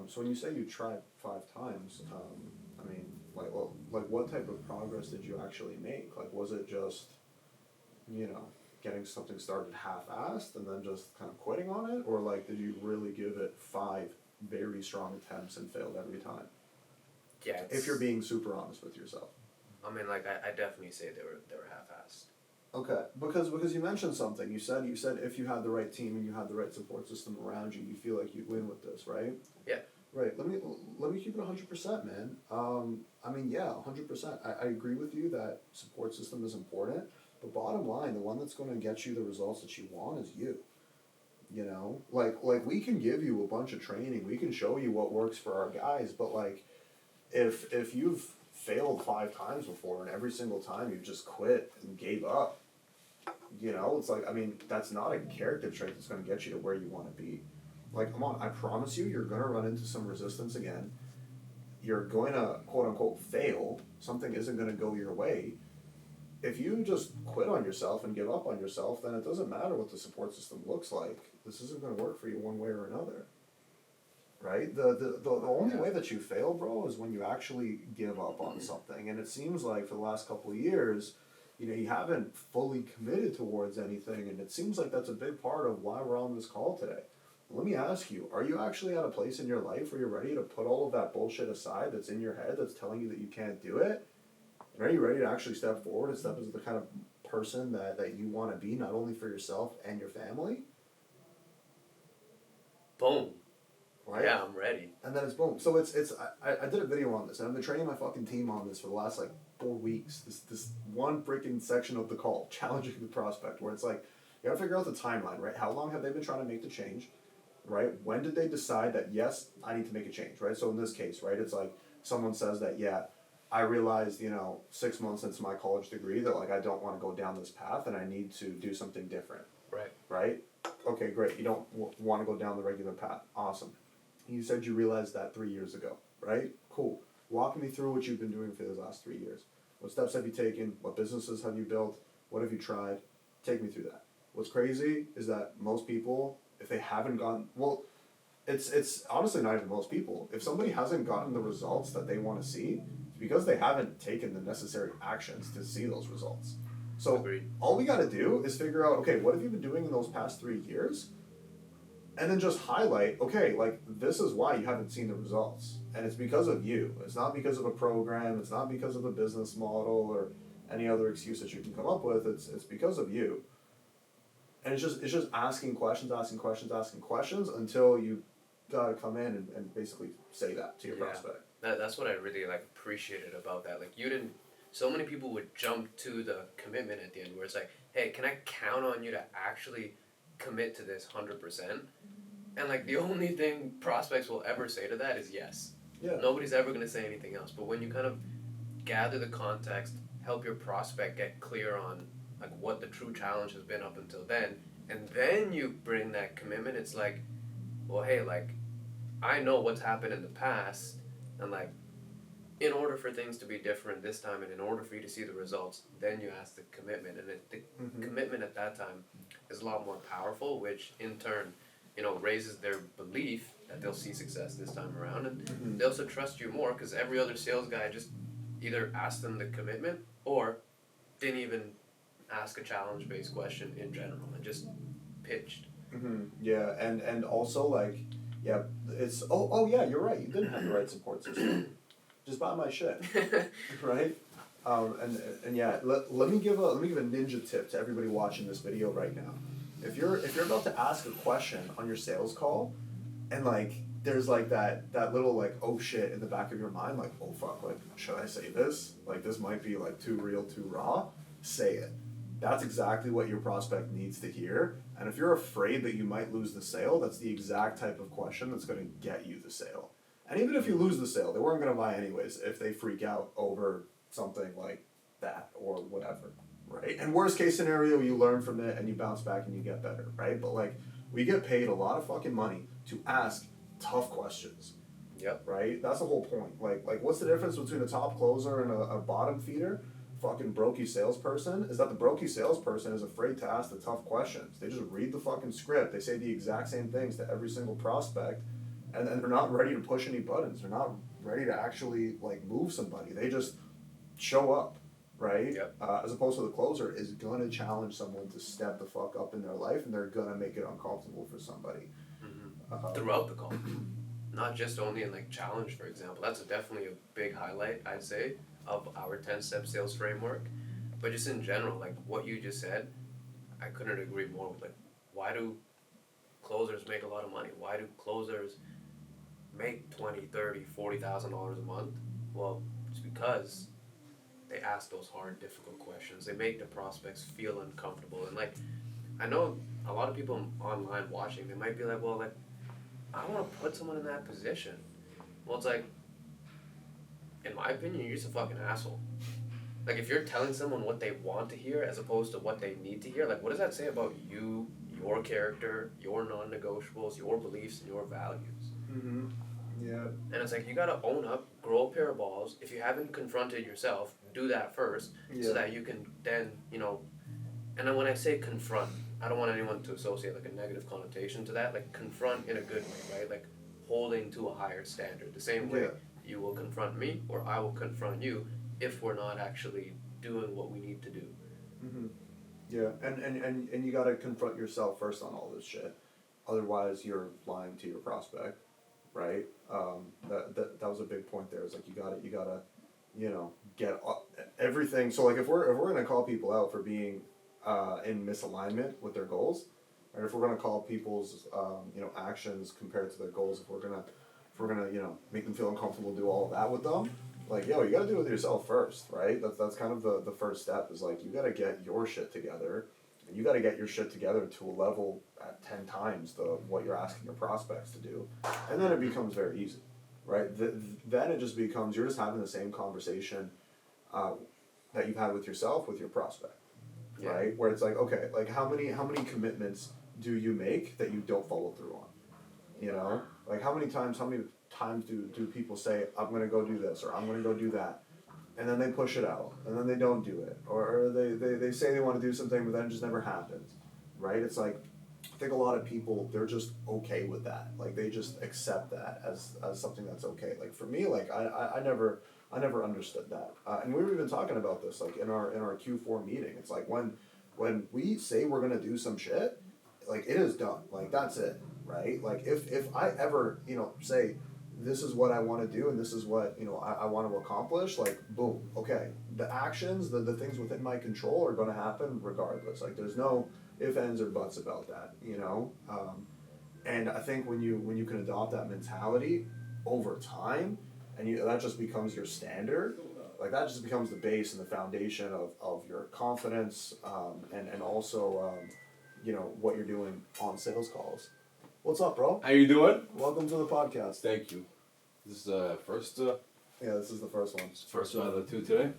So when you say you tried 5 times, I mean, like what type of progress did you actually make? Like, was it just, getting something started half-assed and then just kind of quitting on it, or like did you really give it 5 very strong attempts and failed every time? Yeah. If you're being super honest with yourself. I mean, like I definitely say they were half-assed. Okay, because you mentioned something. You said if you had the right team and you had the right support system around you, you feel like you'd win with this, right? Yeah. Right. Let me keep it 100%, man. I mean, yeah, 100%. I agree with you that support system is important, but bottom line, the one that's going to get you the results that you want is you. Like we can give you a bunch of training, we can show you what works for our guys, but like, if you've failed 5 times before and every single time you just quit and gave up, it's like, I mean, that's not a character trait that's going to get you to where you want to be. Like, come on, I promise you're going to run into some resistance again. You're going to, quote unquote, fail. Something isn't going to go your way. If you just quit on yourself and give up on yourself, then it doesn't matter what the support system looks like. This isn't going to work for you one way or another. Right? The only way that you fail, bro, is when you actually give up on something. And it seems like for the last couple of years, you haven't fully committed towards anything, and it seems like that's a big part of why we're on this call today. Let me ask you, are you actually at a place in your life where you're ready to put all of that bullshit aside that's in your head that's telling you that you can't do it? And are you ready to actually step forward and step as the kind of person that you want to be, not only for yourself and your family? Boom. Right? Yeah, I'm ready. And then it's boom. So I did a video on this, and I've been training my fucking team on this for the last like 4 weeks. This one freaking section of the call, challenging the prospect, where it's like, you gotta figure out the timeline, right? How long have they been trying to make the change, right? When did they decide that, yes, I need to make a change, right? So in this case, right, it's like someone says that, yeah, I realized, 6 months into my college degree that like I don't want to go down this path and I need to do something different. Right. Right? Okay, great. You don't want to go down the regular path. Awesome. You said you realized that 3 years ago, right? Cool. Walk me through what you've been doing for those last 3 years. What steps have you taken? What businesses have you built? What have you tried? Take me through that. What's crazy is that most people, if they haven't gotten, well, it's honestly not even most people. If somebody hasn't gotten the results that they want to see, it's because they haven't taken the necessary actions to see those results. So Agreed. all we got to do is figure out, okay, what have you been doing in those past 3 years? And then just highlight, okay, like, this is why you haven't seen the results. And it's because of you. It's not because of a program. It's not because of a business model or any other excuse that you can come up with. It's because of you. And it's just asking questions until you gotta come in and basically say that to your prospect. That's what I really like appreciated about that. Like, so many people would jump to the commitment at the end where it's like, hey, can I count on you to actually commit to this 100%? And like, the only thing prospects will ever say to that is yes. Yeah. Nobody's ever going to say anything else. But when you kind of gather the context, help your prospect get clear on like what the true challenge has been up until then, and then you bring that commitment, it's like, well, hey, like, I know what's happened in the past, and like, in order for things to be different this time, and in order for you to see the results, then you ask the commitment, and the commitment at that time is a lot more powerful, which in turn, raises their belief that they'll see success this time around, and they also trust you more because every other sales guy just either asked them the commitment or didn't even ask a challenge-based question in general and just pitched. Yeah, and also like, yeah, it's yeah, you're right. You didn't have the right support system. Just buy my shit, right? And yeah, let me give a ninja tip to everybody watching this video right now. If you're about to ask a question on your sales call, and like there's like that little like oh shit in the back of your mind, like oh fuck, like should I say this? Like this might be like too real, too raw. Say it. That's exactly what your prospect needs to hear. And if you're afraid that you might lose the sale, that's the exact type of question that's going to get you the sale. And even if you lose the sale, they weren't going to buy anyways if they freak out over something like that or whatever, right? And worst case scenario, you learn from it and you bounce back and you get better, right? But like, we get paid a lot of fucking money to ask tough questions. Yep. Right? That's the whole point. Like what's the difference between a top closer and a bottom feeder? Fucking brokey salesperson is that the brokey salesperson is afraid to ask the tough questions. They just read the fucking script. They say the exact same things to every single prospect, and then they're not ready to push any buttons. They're not ready to actually like move somebody. They just show up, right? Yep. As opposed to the closer is gonna challenge someone to step the fuck up in their life, and they're gonna make it uncomfortable for somebody. Throughout the call. Not just only in like challenge, for example. That's definitely a big highlight, I'd say, of our 10-step sales framework. But just in general, like what you just said, I couldn't agree more with like, why do closers make a lot of money? Why do closers make $20,000, $30,000, $40,000 a month? Well, it's because they ask those hard, difficult questions. They make the prospects feel uncomfortable. And like, I know a lot of people online watching, they might be like, well, like, I don't want to put someone in that position. Well, it's like, in my opinion, you're just a fucking asshole. Like, if you're telling someone what they want to hear as opposed to what they need to hear, like, what does that say about you, your character, your non-negotiables, your beliefs, and your values? Mm-hmm. Yeah. And it's like, you gotta own up, grow a pair of balls. If you haven't confronted yourself, do that first, so that you can then, and then when I say confront, I don't want anyone to associate like a negative connotation to that. Like confront in a good way, right? Like holding to a higher standard. The same way you will confront me or I will confront you if we're not actually doing what we need to do. Mm-hmm. Yeah, and you gotta confront yourself first on all this shit. Otherwise, you're lying to your prospect, right? That was a big point there. It's like you gotta, get everything. So like if we're gonna call people out for being in misalignment with their goals, right? If we're gonna call people's actions compared to their goals, if we're gonna make them feel uncomfortable, do all of that with them, like you gotta do it with yourself first, right? That's kind of the first step is like you gotta get your shit together, and you gotta get your shit together to a level at 10 times what you're asking your prospects to do, and then it becomes very easy, right? Then it just becomes you're just having the same conversation that you've had with yourself with your prospect. Yeah. Right, where it's like, okay, like how many commitments do you make that you don't follow through on? Like how many times do people say I'm gonna go do this or I'm gonna go do that, and then they push it out and then they don't do it, or they say they want to do something but then it just never happens, right? It's like I think a lot of people they're just okay with that, like they just accept that as something that's okay. Like for me, like I never understood that, and we were even talking about this like in our Q4 meeting. It's like when we say we're gonna do some shit, like it is done. Like that's it, right? Like if I ever say this is what I want to do and this is what I want to accomplish, like boom, okay, the actions, the things within my control are gonna happen regardless. Like there's no ifs, ands, or buts about that, and I think when you can adopt that mentality over time. And that just becomes your standard, like that just becomes the base and the foundation of your confidence, and also, what you're doing on sales calls. What's up, bro? How you doing? Welcome to the podcast. Thank you. This is first. Yeah, this is the first one. First one out of the two today.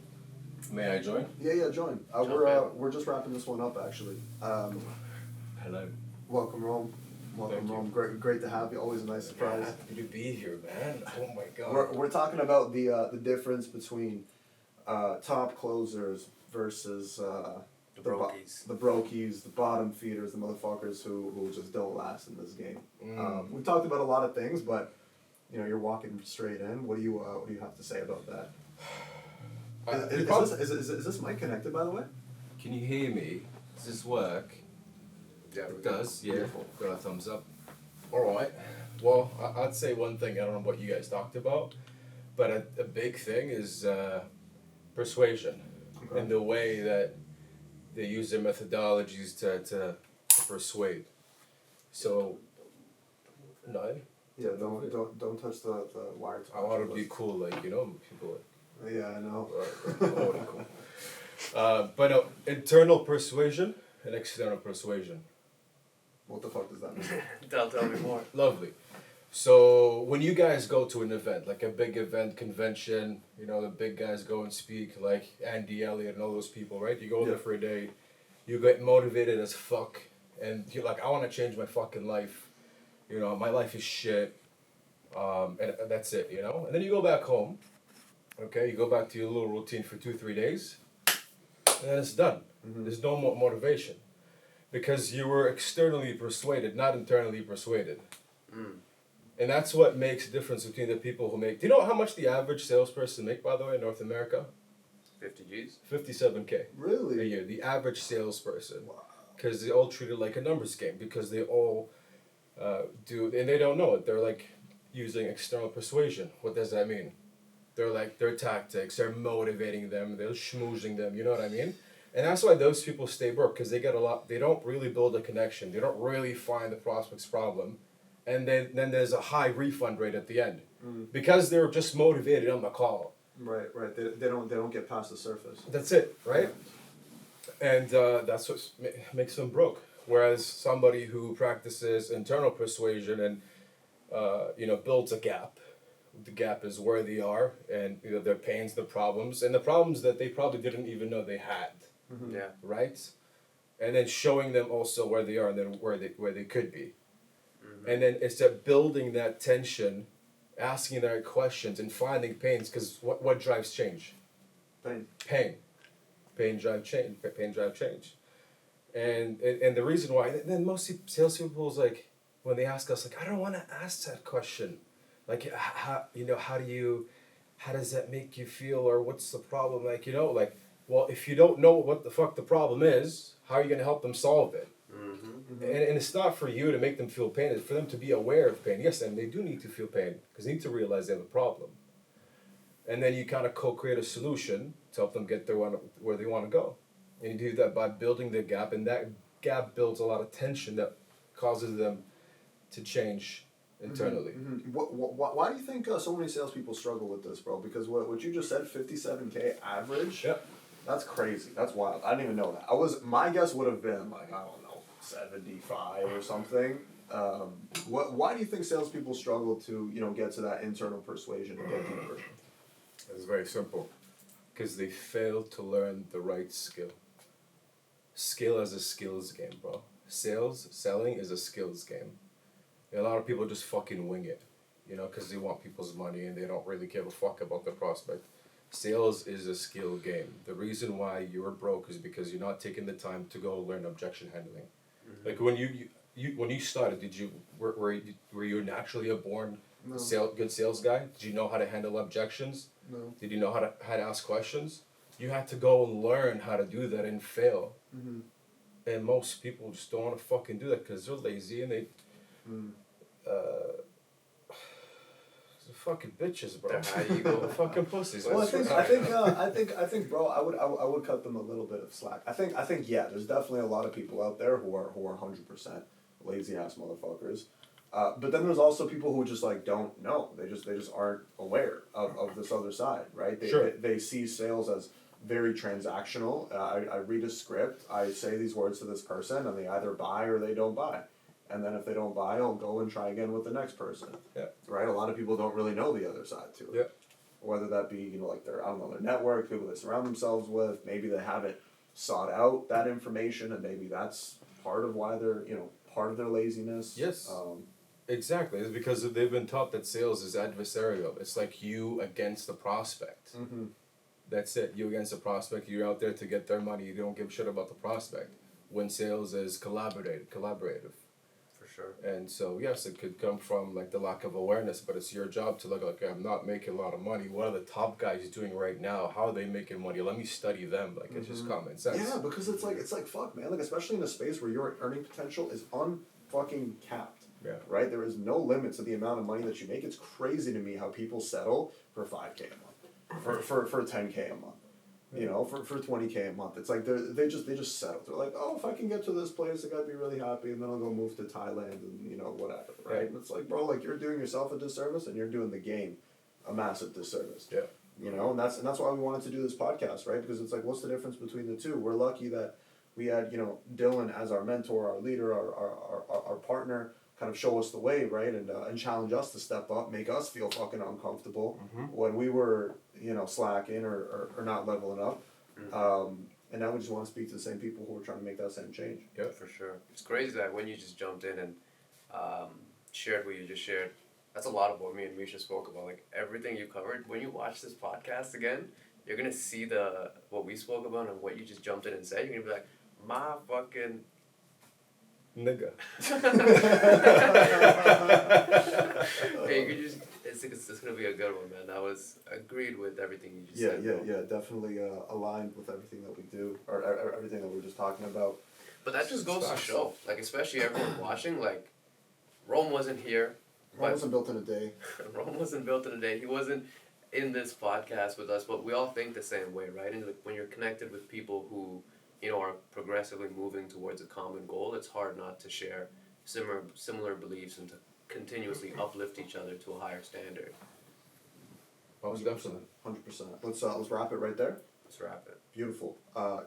May I join? Yeah, join. We're just wrapping this one up actually. Hello. Welcome, Rome. Welcome, Rome. Great to have you. Always a nice surprise. Happy to be here, man. Oh my god. We're talking about the difference between top closers versus The brokies. The brokies, the bottom feeders, the motherfuckers who just don't last in this game. We've talked about a lot of things, but you're walking straight in. What do you have to say about that? Is this mic connected, by the way? Can you hear me? Does this work? Yeah, It does, yeah. Beautiful. Got a thumbs up. Alright. Well, I'd say one thing, I don't know what you guys talked about, but a big thing is persuasion. Okay. And the way that they use their methodologies to persuade. So, no? Yeah, don't touch the wire. I want to be cool, like, people like. Yeah, I know. I want to be cool. But no, internal persuasion and external persuasion. What the fuck does that mean? Tell me more. Lovely. So when you guys go to an event, like a big event, convention, the big guys go and speak, like Andy Elliott and all those people, right? You go there for a day, you get motivated as fuck, and you're like, I want to change my fucking life. My life is shit. And that's it, And then you go back home, okay? You go back to your little routine for 2-3 days, and then it's done. Mm-hmm. There's no more motivation. Because you were externally persuaded, not internally persuaded. Mm. And that's what makes a difference between the people who make... Do you know how much the average salesperson make, by the way, in North America? 50 G's? $57K. Really? A year. The average salesperson. Wow. Because they all treat it like a numbers game. Because they all do... And they don't know it. They're like using external persuasion. What does that mean? They're like, their tactics, they're motivating them, they're schmoozing them, you know what I mean? And that's why those people stay broke, because they don't really build a connection. They don't really find the prospect's problem. And then there's a high refund rate at the end. Mm. Because they're just motivated on the call. Right. They don't get past the surface. That's it, right? And that's what makes them broke. Whereas somebody who practices internal persuasion and, builds a gap. The gap is where they are and their pains, the problems that they probably didn't even know they had. Mm-hmm. Yeah. Right? And then showing them also where they are and then where they could be. Mm-hmm. And then it's that building that tension, asking the right questions and finding pains, because what drives change? Pain. Pain drive change. And the reason why, then most salespeople is like, when they ask us, like, I don't want to ask that question. Like, how does that make you feel, or what's the problem? Like, well, if you don't know what the fuck the problem is, how are you going to help them solve it? Mm-hmm. Mm-hmm. And it's not for you to make them feel pain, it's for them to be aware of pain. Yes, and they do need to feel pain, because they need to realize they have a problem. And then you kind of co-create a solution to help them get there where they want to go. And you do that by building the gap, and that gap builds a lot of tension that causes them to change internally. Mm-hmm. Why do you think so many salespeople struggle with this, bro? Because what you just said, 57K average. Yep. That's crazy. That's wild. I didn't even know that. My guess would have been like, I don't know, 75 or something. Why do you think salespeople struggle to get to that internal persuasion and get deeper? It's very simple. Because they fail to learn the right skill. Skill is a skills game, bro. Selling is a skills game. A lot of people just fucking wing it, because they want people's money and they don't really give a fuck about the prospect. Sales is a skill game. The reason why you're broke is because you're not taking the time to go learn objection handling. Mm-hmm. Like when you started, were you naturally a born good sales guy? Did you know how to handle objections? No. Did you know how to ask questions? You had to go and learn how to do that and fail. Mm-hmm. And most people just don't want to fucking do that because they're lazy and they. Fucking bitches, bro. How you go? Fucking pussies. Well, I think, bro, I would cut them a little bit of slack. I think, yeah, there's definitely a lot of people out there who are 100% lazy ass motherfuckers. But then there's also people who just like don't know. They just aren't aware of this other side, right? They see sales as very transactional. I read a script. I say these words to this person, and they either buy or they don't buy. And then if they don't buy, I'll go and try again with the next person. Yeah. Right? A lot of people don't really know the other side to it. Yeah. Whether that be, like their network, people they surround themselves with, maybe they haven't sought out that information, and maybe that's part of why they're, part of their laziness. Yes. Exactly. It's because they've been taught that sales is adversarial. It's like you against the prospect. Mm-hmm. That's it. You against the prospect. You're out there to get their money. You don't give a shit about the prospect. When sales is collaborative. Sure. And so, yes, it could come from like the lack of awareness, but it's your job to look like, I'm not making a lot of money. What are the top guys doing right now? How are they making money? Let me study them. Like, it's just common sense. Yeah, because it's like fuck, man. Like, especially in a space where your earning potential is unfucking capped. Yeah. Right? There is no limit to the amount of money that you make. It's crazy to me how people settle for $5K a month, for $10K a month. You know, for $20K a month, it's like they just settle. They're like, oh, if I can get to this place, like I'd be really happy, and then I'll go move to Thailand and whatever, right? And it's like, bro, like you're doing yourself a disservice, and you're doing the game a massive disservice. Yeah. You know, and that's why we wanted to do this podcast, right? Because it's like, what's the difference between the two? We're lucky that we had Dylan as our mentor, our leader, our partner, kind of show us the way, right? And challenge us to step up, make us feel fucking uncomfortable when we were, slacking or not leveling up. And now we just want to speak to the same people who are trying to make that same change. Yeah, for sure. It's crazy that when you just jumped in and shared what you just shared, that's a lot of what me and Misha spoke about. Like everything you covered. When you watch this podcast again, you're gonna see what we spoke about and what you just jumped in and said. You're gonna be like, my fucking nigga. Hey, you could just it's gonna be a good one, man. I was agreed with everything you just said. Yeah, definitely aligned with everything that we do or everything that we were just talking about. But that just goes to show, like especially everyone watching, like Rome wasn't here. Rome wasn't built in a day. Rome wasn't built in a day. He wasn't in this podcast with us, but we all think the same way, right? And like, when you're connected with people who, are progressively moving towards a common goal, it's hard not to share similar beliefs and to continuously uplift each other to a higher standard. Most definitely. 100%. Let's wrap it right there. Let's wrap it. Beautiful.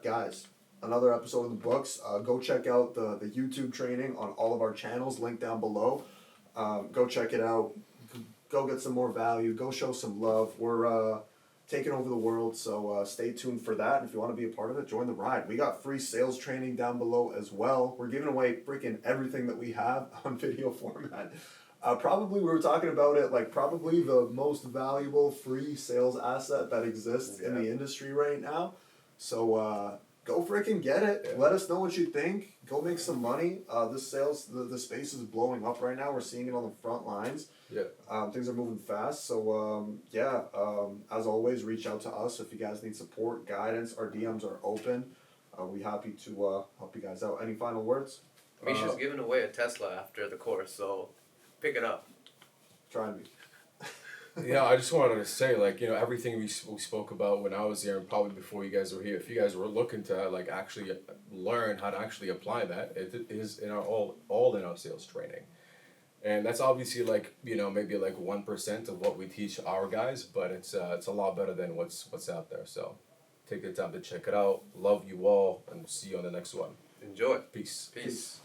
Guys, another episode in the books. Go check out the YouTube training on all of our channels, link down below. Go check it out. Go get some more value. Go show some love. We're taking over the world, so stay tuned for that. And if you want to be a part of it, join the ride. We got free sales training down below as well. We're giving away freaking everything that we have on video format. Probably, we were talking about it, like probably the most valuable free sales asset that exists in the industry right now. So go freaking get it. Yeah. Let us know what you think. Go make some money. This sales, the space is blowing up right now. We're seeing it on the front lines. Yeah. Things are moving fast. So as always, reach out to us if you guys need support, guidance. Our DMs are open. We're happy to help you guys out. Any final words? Misha's giving away a Tesla after the course, so pick it up. Try me. Yeah, I just wanted to say, like, everything we spoke about when I was here and probably before you guys were here, if you guys were looking to, like, actually learn how to actually apply that, it is in our all in our sales training. And that's obviously, like, maybe, like, 1% of what we teach our guys, but it's a lot better than what's out there. So take the time to check it out. Love you all, and see you on the next one. Enjoy. Peace. Peace.